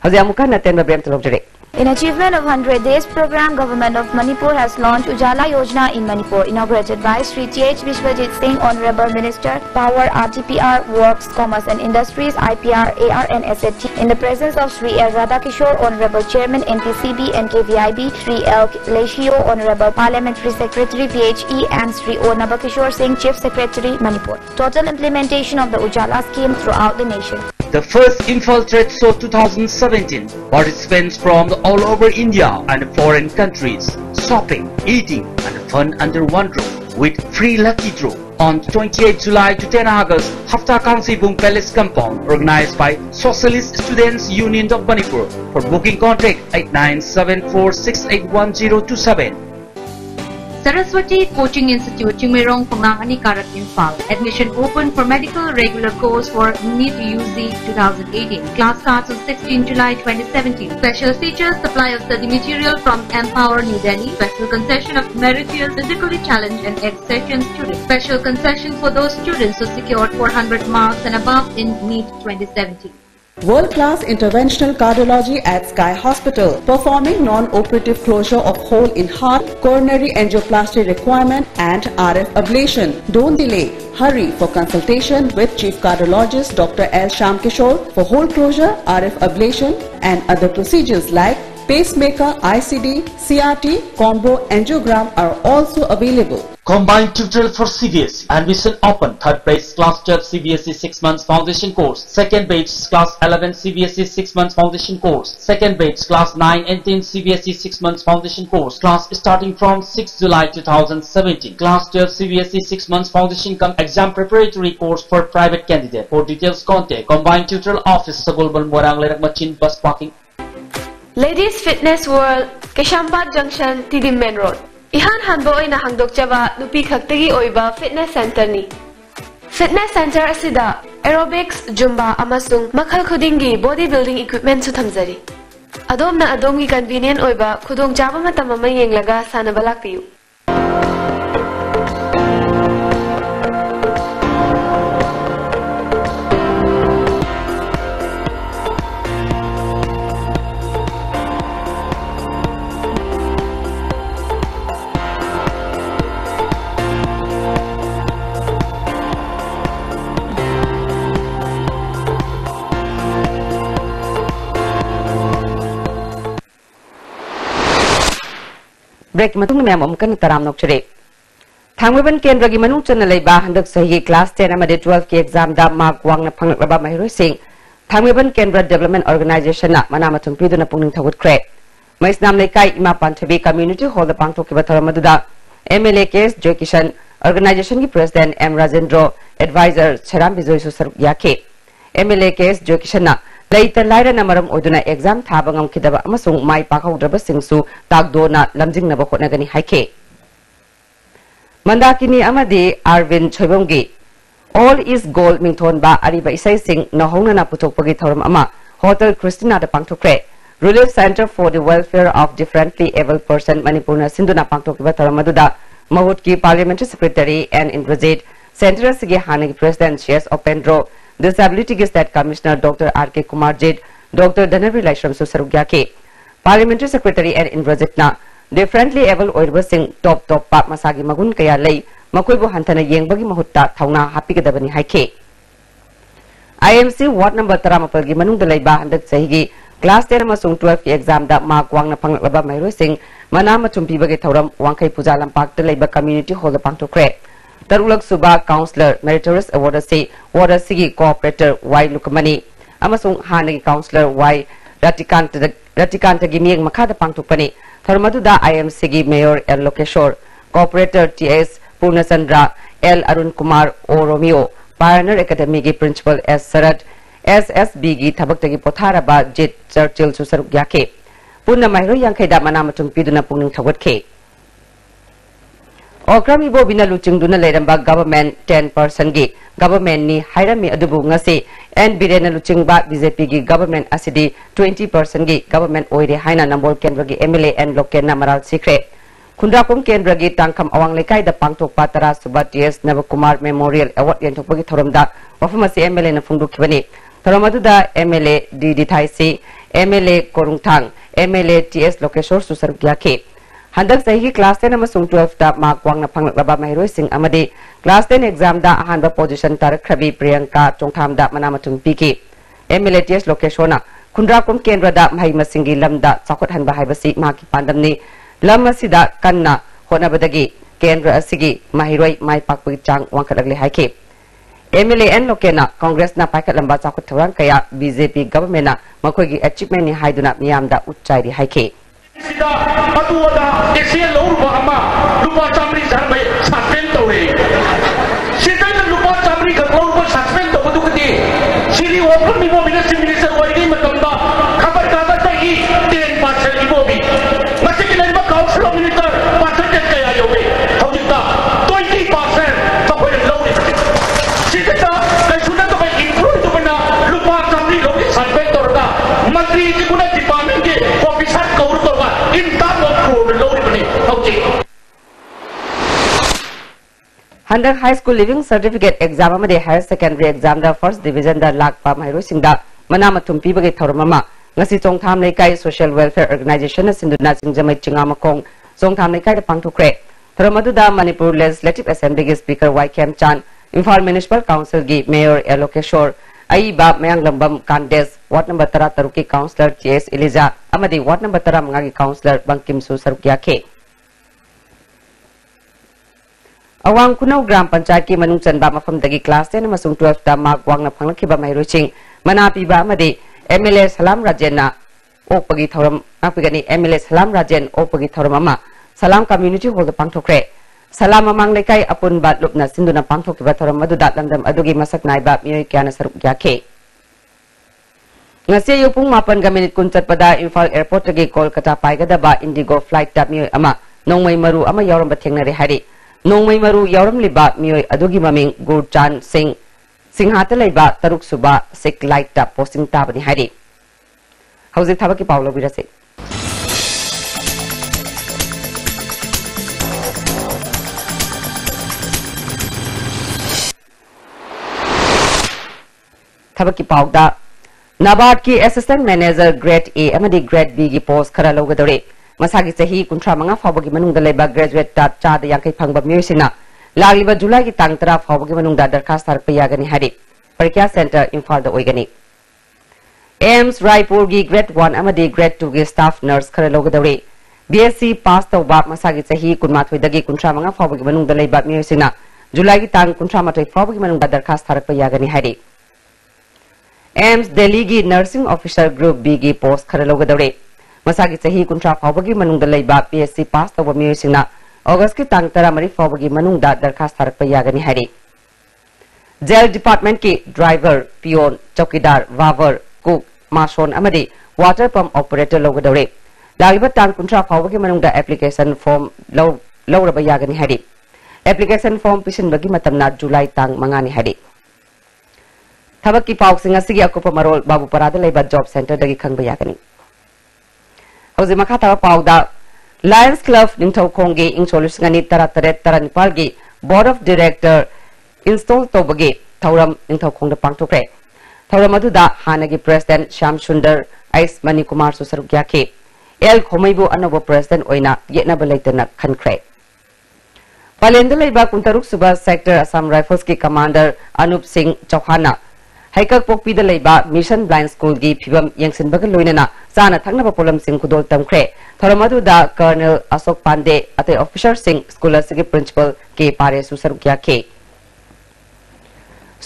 Haziamuka natenba brem tolokjare In achievement of 100 days program, Government of Manipur has launched Ujala Yojana in Manipur, inaugurated by Sri T.H. Vishwajit Singh, Honorable Minister, Power, RTPR, Works, Commerce and Industries, IPR, AR and SAT, in the presence of Sri L. Radhakishore, Honorable Chairman, NPCB, NKVIB, Sri L. Leshio, Honorable Parliamentary Secretary, PHE, and Sri O. Nabakishore Singh, Chief Secretary, Manipur. Total implementation of the Ujala scheme throughout the nation. The first Infal Trade Show 2017, participants from all over India and foreign countries, shopping, eating and fun under one roof with free lucky draw on 28 July to 10 August, Hafta Kaunsi Bung Palace Compound, organized by Socialist Students Union of Manipur. For booking contact 8974681027. Saraswati Coaching Institute, Chimirong, Pungang, Anikarat, Infal. Admission open for medical regular course for NEET UZ 2018. Class starts on 16 July 2017. Special features: supply of study material from Empower New Delhi. Special concession of meritorious, physically challenged and ex-session students. Special concession for those students who secured 400 marks and above in NEET 2017. World-class interventional cardiology at Sky Hospital, performing non-operative closure of hole in heart, coronary angioplasty requirement and RF ablation. Don't delay. Hurry for consultation with Chief Cardiologist Dr. L. Shyam Kishore for hole closure, RF ablation and other procedures like pacemaker, ICD, CRT, combo angiogram are also available. Combined tutorial for CBSE. Admission open. Third batch class 12 CBSE 6 months foundation course. Second batch class 11 CBSE 6 months foundation course. Second batch class 9 and 10 CBSE 6 months foundation course. Class starting from 6 July 2017. Class 12 CBSE 6 months foundation cum exam preparatory course for private candidate. For details contact Combined Tutorial Office Sagulbal Morang Lerak Machin Bus Parking. Ladies Fitness World, Keshambat Junction, Tidim Main Road. Ihan hanbo oina hangdokchaba nupi khaktagi oiba fitness center ni. Fitness center asida aerobics, zumba amasung makhal khudingi bodybuilding equipment su thamjari. Adomna adomgi convenient oiba khudong chaba matam ama yenglaga sanaba lakpiyu. Break matung na ma'am kan taram nok chere. Thangweban kendra gi manung chen lei ba handak sahi class 10 amade 12 ki exam da mark wang na phang ba mahiroi sing. Thangweban kendra development organization na mana matung pidu na pungning thagut kre. Mais nam lei kai ima panthabi community hall da pangthok ki bathara maduda MLA case Joy Kishan organization ki president M Rajendra advisor Charam Bijoy su saruk yakhe. MLA case Joy Kishan na Later Lyra Namaram Oduna exam Tabangam Kidaba Amasung Mai Paka Draba Singsu Tagdona Lamjing Nabakotnagani Haike Mandakini Amadi Arvin Choibongi All is Gold Mington Ba Ariba Isai Sing Nahona Naputok Pagi Thoram Ama Hotel Christina the Pangtokre Relief Center for the Welfare of Differently Able Person Manipurna Sinduna Pangtokiba Thoramadu Mahutki Parliamentary Secretary and Indrajit Central Sigi Hanagi President Shares Open Draw Disability State Commissioner Dr. R.K. Kumarjit, Dr. Dhanavir Laishram Susarugya ke Parliamentary Secretary and Indrajitna differently able oirbasing top pa masagi magun kaya lay makoibo hantana yengbagi mahutta thauna hapigadabani haike IMC Ward number 13 gi manung dalai ba handak sahigi class 10 amasung 12 ki exam da mark wang na panglaba mairoi sing manama chumpi bagi thauram wangkai puja lampak dalai ba community hall da pangtokre Tarulak Suba Councillor Meritorious Award si Ward sigi cooperator Y Lukamani amasung hanagi Councillor Y Ratikanta gi mieng makada pangtokpani tharmadu da IMC gi Mayor L Lokeshwar cooperator TS Purnasandra L Arun Kumar O Romeo Pioneer Academy gi Principal S Sarad SSB gi thabak tagi potharaba Jit Churchill susaruk yake punna mahiro yangkai da manama tumpiduna pungning thawat ke Okrami bo bina luching duna leiramba government 10% gi government ni hairami adubu ngasi and birena luching ba BJP gi government asidi 20% gi government oire haina nambol kendra gi MLA and lokena maral sikre Kundakum kendra gi tangkam awang lekai da pangtok patara subat TS Navakumar Memorial Award yentok bagi thoramda wafamasi MLA na fungdu kibani thoramadu da MLA Didi Thaisi MLA Korungthang MLA TS Lokeshwar susarugya ke Handak sahi class 10 amasung 12 da mark wang na panglaba mahiroi sing amadi class 10 exam da ahanba position tarak Krabi Priyanka Chongtham da manamatung piki MLA TS Lokeshwar na kundakum kendra da mahai masingi lamda sakot hanba haibasi maki pandamni Lama sida kanna hona badagi kendra asigi mahiroi mai pakpui chang wangkalagle haike MLA and lokena Congress na pakat lamba sakut thawang kaya BJP government na makoigi achievement ni haiduna miyamda utchairi haike sida aduada excel lorba ama lupa chamri jarbai suspend tore sida lupa chamri ka lorba suspend to budukati siri open nibo minister wari matamda khabar kaga tagi 10% ibo bi Council Minister, percentage kaya yogi. How did that? 20%. So we low it. Sita kay sudah to kay improve to na lupa samri logi survey to na. Mantri ji kuna department ke officer kaur to ba. In term of crore low it ni. How did? Handak high school living certificate exam amade higher secondary exam da first division da lak pa mahiro singda manama tumpi bagi thormama ngasi Chongtham Lekai Social Welfare Organization na sinduna singjamai chingamakong Chongtham Lekai da pangthokre tharamadu da Manipur Legislative Assembly gi Speaker Y Kem Chan Imphal Municipal Council gi Mayor L Lokeshwar ai ba mayang lambam Kandes Ward number 13 ki Councillor TS Eliza amadi Ward number 15 gi Councillor Bangkim Su Sarukya ke Awang Kunau Gram Panchayat ki manung chanba mafam dagi class 10 amasung 12 da mark wang na phanglakhiba mahiro ching manapi ba amadi MLA Salam Rajen na opagi thoram apigani MLA Salam Rajen opagi thoram ama Salam Community Hall da pangthokre Salam amang lekai apun bat lupna sinduna pangthokiba thoram adu dat lamdam adugi masak naiba miyoi kyana saruk yake ngasi yupung mapan ga minute kun chatpada Imphal Airport gi Kolkata paigadaba Indigo flight da miyoi ama nongmai maru ama yawram bathengnare hari nongmai maru yawram liba miyoi adugi maming Gurchan Singh Singhata laiba taruk suba sik light da posting tabani hari hauzik thabaki paulo birase thabaki pauda Nabad ki assistant manager grade A amadi grade B gi post khara logadore masagi sahi kuntra manga fawagi manungda laiba graduate ta cha da yankai phangba myosina Lagliba July ki tang tara fawagi manungda darkhas tarpa yagani hari Parikya Center Imphal da oigani AIMS Raipur gi grade 1 amadi grade 2 gi staff nurse khara logadore BSc pass tawba masagi sahi kunmathoi dagi kuntra manga fawagi manungda laiba myosina July ki tang kuntra mathoi fawagi manungda darkhas tarpa yagani hari AIMS Delhi gi nursing officer group B gi post khara logadore masagi sahi kuntra fawagi manungda laiba BSc pass tawba myosina August ki tang tara mari fawagi manungda darkhas tarpa yagani hari Jail department ki driver peon chowkidar waver cook mashon amadi water pump operator logadore lagiba tang kuntra fawagi manungda application form lawraba yagani hari application form pisin bagi matamna July tang mangani hari thabak ki pauk singa sigi akupa marol babu parada laiba job center dagi khangba yagani hauzi makha tawa pauda Lions Club Ningthau Khonggi Ingsolis ngani tarat taranipalgi Board of Director install tobagi thauram Ningthau Khongda pangthokre थौरम अदुदा हानगी president Shyam Sundar आइस money Kumar सु सरुक याखे L खोमैबु अनोबो president ओइना येनब लैतना खनख्रे पलेंद लैबा कुंतरुक सुबा sector Assam Rifles की कमांडर अनूप सिंह चौहाना हैकक पोकपीद लैबा मिशन ब्लाइंड स्कूल की फिबम यंगसिनबग लोइनना चाना थंगनब पोलम सिंह खुदोल तमख्रे थौरम अदुदा कर्नल अशोक पांडे अते ऑफिसर सिंह स्कूल असगी प्रिंसिपल के पारे सु सरुक याखे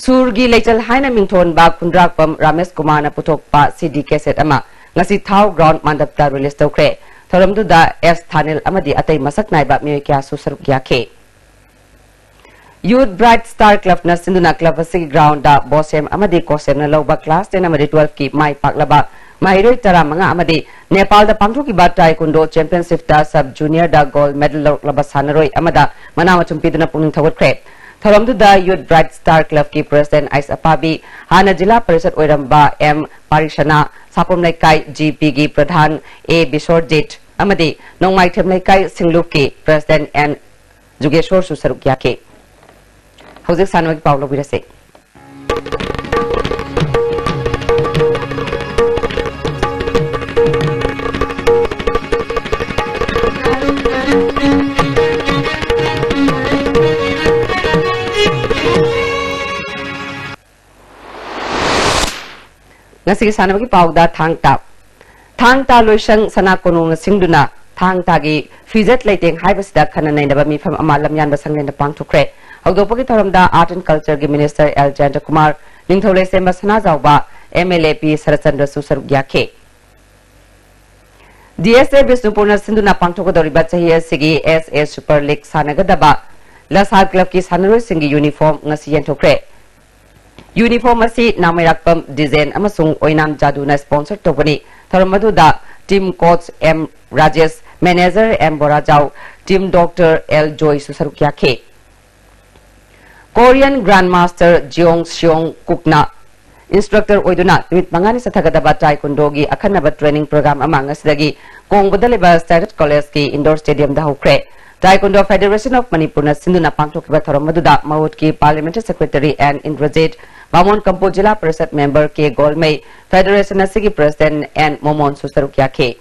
सूरगी लेचल हाइना मिंथोन बा खुंद्राकपम रमेश कुमार पुथोकपा सीडी कैसेट अमा ngasi thau ground mandapta release tawkre thoramduda s thanil amadi atai masak naiba me kya su saruk yakhe youth bright star club na sinduna club asigi ground da bosem amadi kosem na loba class 10 amadi 12 ki mai paklaba mahiroi tara manga amadi nepal da pangthu ki ba taekwondo championship da sub junior da gold medal laba sanaroi amada manawa chumpiduna pungning thawakre thoramduda youth bright star club ki president ais apabi hana jila parishad oiramba m parishana sapom laikai gp gi pradhan a bisorjit amadi nongmai them laikai singlup ki president n jugeshwar su saruk yake hojik sanwagi paulo birase ngasi sanabagi pauda thangta loisang sana konung singduna thangta gi fizat leiteng haibasida khana nainaba mi pham amalam yan basanglen da pangthukre hogdopagi thoramda art and culture gi minister L Jayanta Kumar ningthole semba sana jawba MLAP Sarachandra Susaruk yakhe DSA Bisnupurna sinduna pangthokodoriba chahi asigi SA Super League sanagadaba Lasar Club ki sanaroi singi uniform ngasi yenthokre uniform asi namirakpam design amasung oinam jaduna sponsor tobani tharamaduda team coach M Rajesh manager M Borajau team doctor L Joy Susaruk yakhe Korean grandmaster Jeong Seong Kukna instructor oiduna nimit mangani sathagadaba taekwondo gi akhanaba training program amang asidagi kongbadaleba State College ki indoor stadium da hokre Taekwondo Federation of Manipur na sinduna pangthokiba thorammaduda Mahut ki Parliamentary Secretary and Indrajit Bamon Kampo Jila Parishad Member K Golmei Federation asigi President and Momon Susaruk yakhe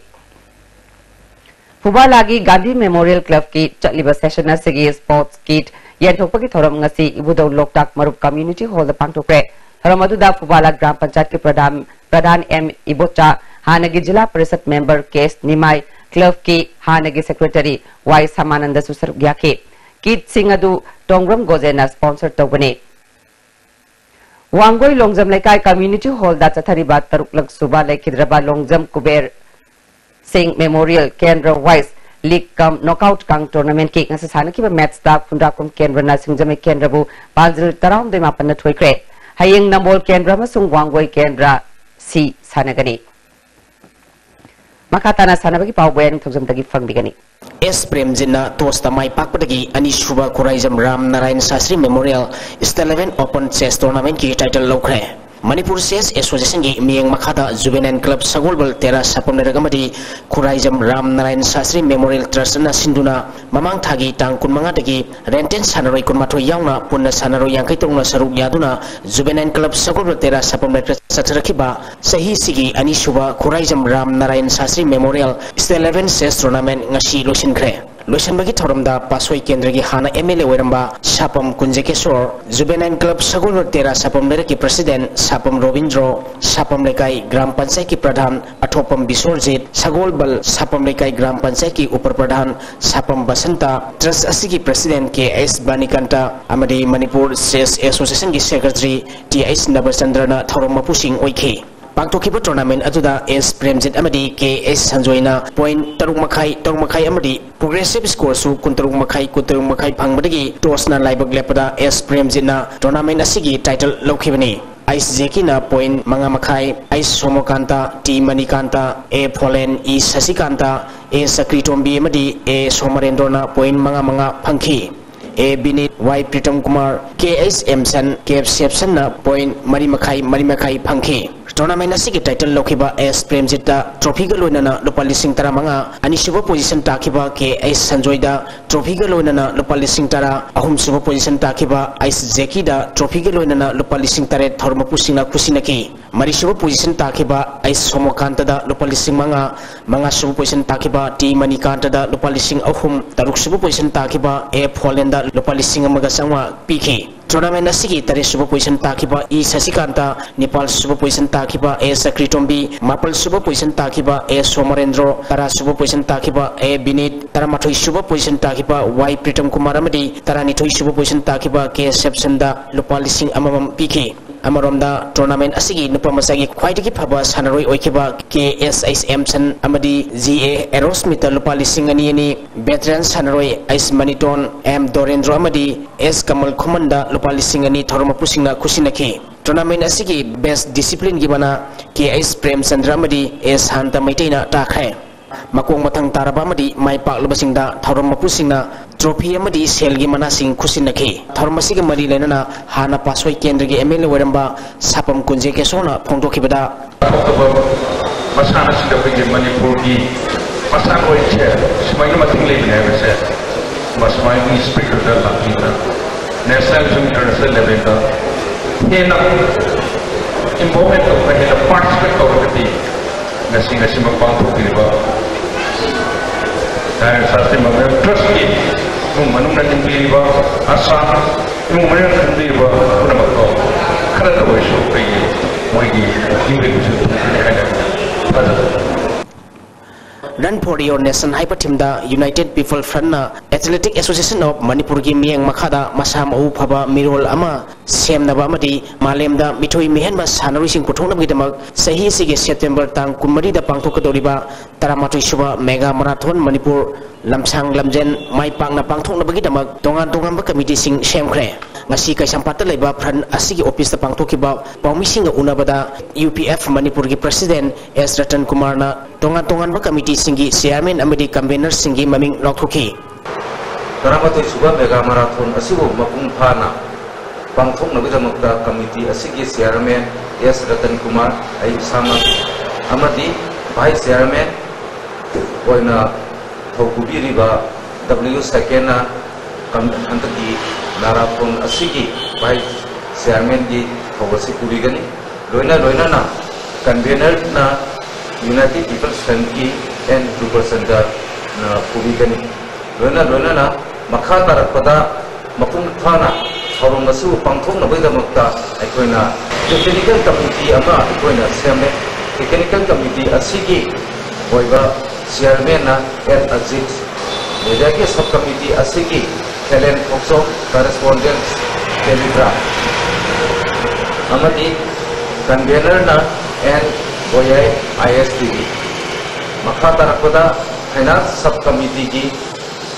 Fubalagi Gandhi Memorial Club ki chatliba session asigi sports kit yenthokpagi thoram ngasi Ibudau Loktak Marup Community Hall da pangthokre thorammaduda Fubala Gram Panchayat ki Pradhan M Ibocha Hanagi Jila Parishad Member K Nimai Club ki Hanagi Secretary Y Samananda Susaruk yakhe kit singadu Tongram Gozena sponsor tawbani Wangoi Longjam Laikai Community Hall da chathariba taruklak suba laikhidraba Longjam Kuber Singh Memorial Kendra Wise League Cum Knockout Kang Tournament ki ngasi sanaki ba match da Kundrakum Kendra na singjame Kendra bu Banjil taram de mapan na thoikre hayeng nambol Kendra masung Wangoi Kendra si sanagani Makatana sanabagi paubayan thujam tagi fangbigani S Premjina tosta mai pakpadagi Anisuba Kuraijam Ram Narayan Sastri Memorial Stelevin Open Chess Tournament ki title lokre Manipur Chess Association gi miyeng makhada Juvenile Club Sagolbal Tera Sapomneragamadi Kuraijam Ram Narayan Sastri Memorial Trust na sinduna mamang thagi tang kunmanga dagi renten sanaroi kunmathoi yauna punna sanaroi yangkai tongna saruk yaduna Juvenile Club Sagolbal Tera Sapomnera Satrakiba sahi sigi Anisuba Kuraijam Ram Narayan Sastri Memorial Stelevin Chess Tournament ngasi losinkhre Loisanbagi thoramda Pasoi Kendra gi hana MLA oiramba Sapam Kunjekeshwar Juvenile Club Sagolbal Tera Sapomnera ki President Sapam Robindro Sapam Lekai Gram Panchayat ki Pradhan Athopam Bisorjit Sagolbal Sapam Lekai Gram Panchayat ki Upar Pradhan Sapam Basanta Trust asigi President KS Banikanta amadi Manipur Chess Association ki Secretary TS Nabachandra thoram mapusing oikhe Pangthokiba tournament aduda S Premjit amadi KS Sanjoina point taruk makai amadi progressive score su kuntaruk makai phangbadagi toss na laibak lepada S Premjit na tournament asigi title lokhibani Ice Jeki na point manga makai Ice Somokanta T Manikanta A Polen E Sasikanta A Sakritombi amadi A Somarendra na point manga phangki A Binit Y Pritam Kumar KS Emsan KF Sepsan na point mari makai phangki tournament asigi title lokhiba S Premjita trophy ga loinana lupa lising tara manga ani suba position takhiba ke S Sanjoy da trophy ga loinana lupa lising tara ahum suba position takhiba S Jackie da trophy ga loinana lupa lising tare thorma pusina khusina ki mari suba position takhiba S Somokanta da lupa lising manga suba position takhiba T Manikanta da lupa lising ahum taruk suba position takhiba A Holland da lupa lising amaga sangwa PK tournament asigi tare suba position takhiba E Sasikanta Nepal suba position takhiba A Sakritombi Mapal suba position takhiba A Somarendro tara suba position takhiba A Binit tara mathoi suba position takhiba Y Pritam Kumar amadi tara nithoi suba position takhiba K Sepsanda lupa lising amamam PK amaromda tournament asigi nupa masagi khwaidagi phaba sanaroi oikiba KSHM san amadi GA Aerosmith lupa lising ani veteran sanaroi Ice Maniton M Dorendro amadi S Kamal Khumanda lupa lising ani thorma pusingna khusinaki tournament asigi best discipline gibana KS Prem Chandra amadi S Hanta Maitaina takhai makong matang taraba amadi mai pak lubasingda thorom mapusingna trophy amadi selgi manasing khusinaki thormasiga mari lenana hana pasoi kendra gi MLA weramba sapam kunje ke sona phongdokibada masana sida bigi Manipur gi masana koi che smai masing le ne bese masmai ni speaker da lakina national and international level da hena involvement of the participate of the nasing mapang thokiriba dan sasti mabe trust ki manung na timbiriba asa manung na timbiriba puna makko khara da boiso pe moi gi jingre kusu kana pada Run for your nation hyper team da United People Front na Athletic Association of Manipur gi miyang makhada masam au phaba mirol ama semnaba amadi malemda mithoi mehenba sanarui sing puthongna bidamak sahi sige September tang 13 da pangthokadoriba taramatoi suba mega marathon Manipur lamsang lamjen mai pangna pangthokna bidamak tongan ba committee sing semkhre ngasi kaisampata leba front asigi office da pangthokiba pawmising unabada UPF Manipur gi president S Ratan Kumar na tongan ba committee singi chairman amadi convener singi maming nokhoki taramatoi suba mega marathon asibu mapung phana pangthokna bidamakta committee asigi chairman S Ratan Kumar ai sama amadi vice chairman oina thokubiriba W second na antaki marathon asigi vice chairman gi thogasi kurigani loina na convener na United People Front ki and representative na kurigani loina na makha tarakpada mapung thana thorom masu pangthok na bidamakta aikoina technical committee ama aikoina seme technical committee asigi oiba chairman na L Aziz medaki sub committee asigi talent also correspondence telegram amadi convener na and boyai ISTV makha tarakpada finance sub committee ki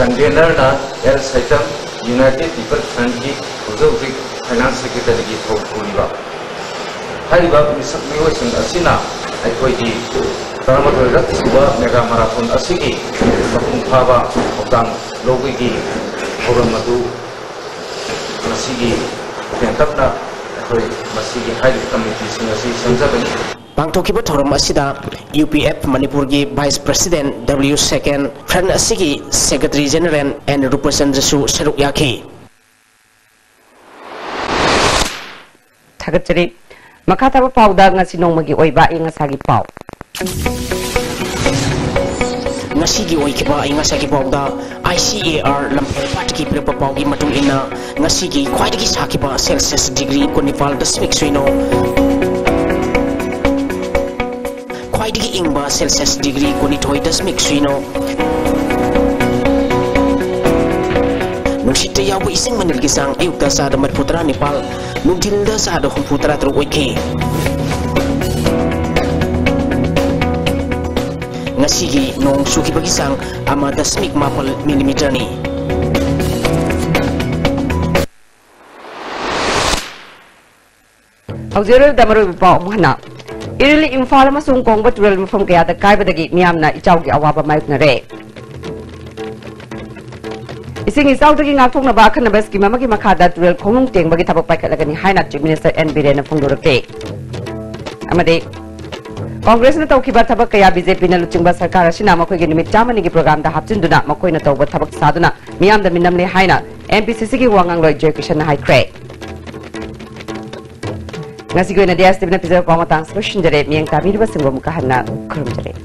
convener na L Saitam United People Front ki uzogi finance secretary ki thokuriba haiba misak miwasing asina aikoi ki taramatoi rat suba mega marathon asigi mapung phaba hokdang logi ki program madu masigi pentapna aikoi masigi high committee sing asi samjabani pangthokiba thorom asida UPF Manipur gi vice president W second front asigi secretary general and representative saruk yakhi thagachari makata ba pauda ngasi nongmagi oiba ingasagi pau ngasigi oikiba ingasagi pauda ICAR lamphel patki prepa paugi matung ina ngasigi khwaidagi sakiba Celsius degree konifal dasmik suino khwaidagi ingba Celsius degree konithoi dasmik suino nungshita yawa ising manilgi sang ayukta sada madputra Nepal nungtilda sada humputra tru oike ngasigi nong suki bagi sang ama dasmik mapal millimeter ni Auzero damaru ba mana irili imfal masung kong batural mafam kaya da kai badagi miyamna ichawgi awaba mayuk na re ising isaw dagi ngakthok na ba khan bas ki mama ki makhada tural khonung teng bagi thabak pai khalagani haina chief minister N Biren na phongdorake amade Congress na tawkiba thabak kaya BJP na luchingba sarkar asina makoi gi nimit chamani gi program da hapchinduna makoi na tawba thabak saduna miyam da minamle haina MPCC gi wangang loi joy kishan na hai kre ngasi goi na dia stibna pizza pamatang solution jare miyang tabir ba singom ka hanna khrum jare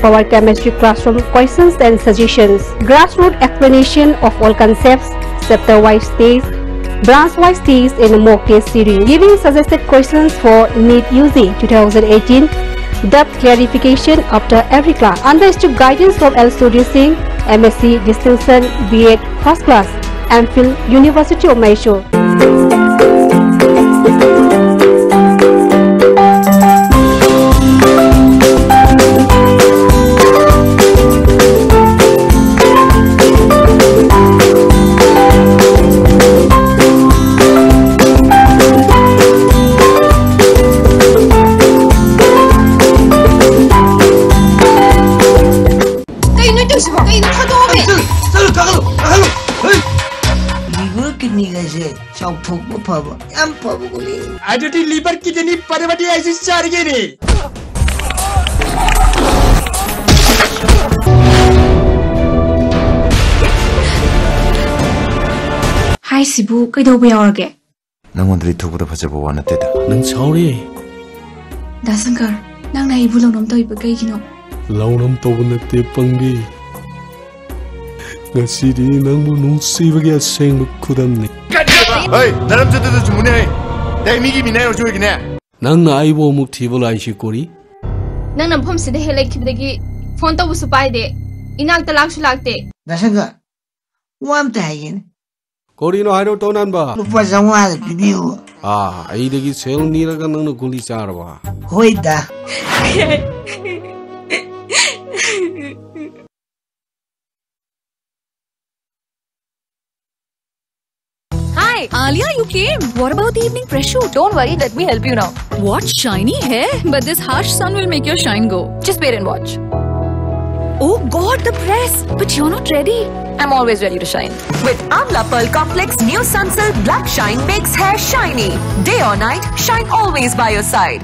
Power chemistry classroom questions and suggestions, grassroots explanation of all concepts, chapter-wise tests, branch-wise tests in a mock test series, giving suggested questions for NEET UG 2018, depth clarification after every class, understood guidance from L. Studio Singh, MSc Distinction, B.Ed First Class, MPhil, University of Mysore. Aduh liver kita ni pada badi ISIS cari ni. Hai Sibu, kau dah bayar orangnya? Nang mandiri tu pada pasal bawa nanti dah. Nang sorry. Dah sangkar, nang naik ibu long nom tu ibu kaya kino. Long nom tu nanti panggi. Ngasi di nang bunung si bagi asing bukudam ni. Hey, dalam jatuh tu cuma ni. Dah migi minai orang cuci ni. Nang na ibu mukti bola isi kori. Nang nampom sedih helai kibdagi phone tu busupai de. Inak talak sulak de. Dasar wam tayin. Kori no haro tonan ba. Lupa sama ada video. Ai degi sel ni raga nang no guli car ba. Hoi dah. Hi, Alia, you came. What about the evening press shoot? Don't worry, let me help you now. What shiny hair? But this harsh sun will make your shine go. Just wait and watch. Oh God, the press! But you're not ready. I'm always ready to shine. With Amla Pearl Complex New Sunsilk Black Shine makes hair shiny. Day or night, shine always by your side.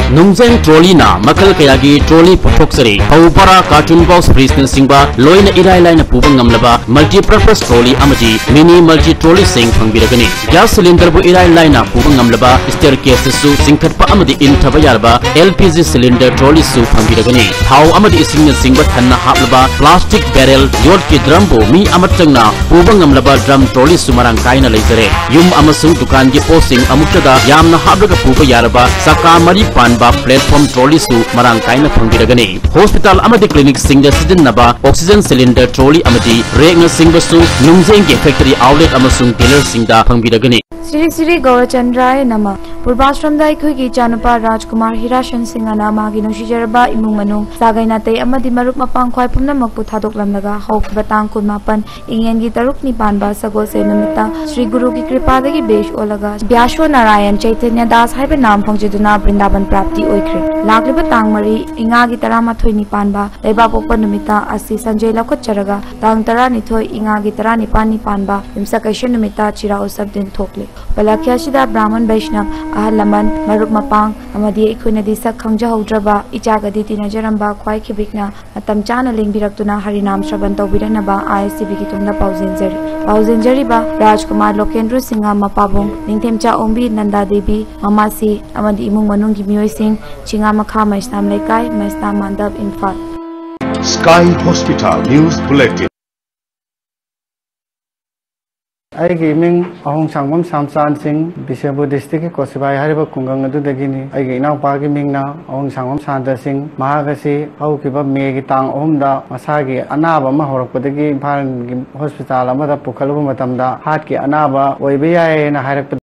Nungzeng trolley na makal kayagi trolley pothoksari haupara cartoon box frisna singba loina irai laina pubang ngamlaba multi purpose trolley amaji mini multi trolley sing phangbiragani gas cylinder bu irai laina pubang ngamlaba staircase su singkhatpa amadi in thabayarba LPG cylinder trolley su phangbiragani thau amadi isingna singba thanna haplaba plastic barrel yod ki drum bu mi amatchangna pubang ngamlaba drum trolley su marang kaina leizare yum amasung dukan gi posing amuktada yamna habraga puba yaraba saka mari pan platform trolley su marang kaina phangbiragani hospital amadi clinic singda sijinnaba oxygen cylinder trolley amadi reg singba su nungzeng ge factory outlet amasung dealer singda phangbiragani Sri Sri Gaurachandraya Nama Purbashramda Ikhugi Chanupa Rajkumar Hirashan Singha Nama Ginushi Jaraba Imung Manung Sagaina Te Amadi Marup Mapang Khwai Pumnamakpu Thadoklamlaga Hokba Tang Kunmapan Ingengi Taruk Nipanba Sagose Numita Sri Guru Ki Kripadagi Besh Olaga Byasho Narayan Chaitanya Das Haiba Nam Phongjiduna Vrindavan Prapti Oikre Lagliba Tang Mari Ingagi Taramathoi Nipanba Leiba Pokpa Numita Asi Sanjay Laukhat Charaga Tang Taranithoi Ingagi Taranipan Nipanba Yumsakaishan Numita Chira Usabdin Thokle Balakya Shida Brahman Vaishnav Ahal Laman Marup Mapang Amadi Ikhuna Disak Khangja Haudraba Ichagadi Tinajaramba Khwai Khibikna Matam Chana Lingbirakuna Harinam Shraban Taubiranaba ISCB ki tungda Pauzinjari ba Rajkumar Lokendra Singha Mapabong Ningthemcha Ombi Nanda Devi Mamasi Amadi Imung Manung ki Miyoi Singh Chinga Makha Maisnam Lekai Maisnam Mandab Imphal Sky Hospital News Bulletin Aigi ming ahong sangmam samsan sing Bishampur district ki Kosibai hariba kungang adu dagini aigi inau pagi ming na ahong sangmam santa sing mahagasi hau kiba megi tang omda masagi anaba ma horakpadagi Imphal hospital amada pukhalba matamda hat ki anaba oibe yae na harak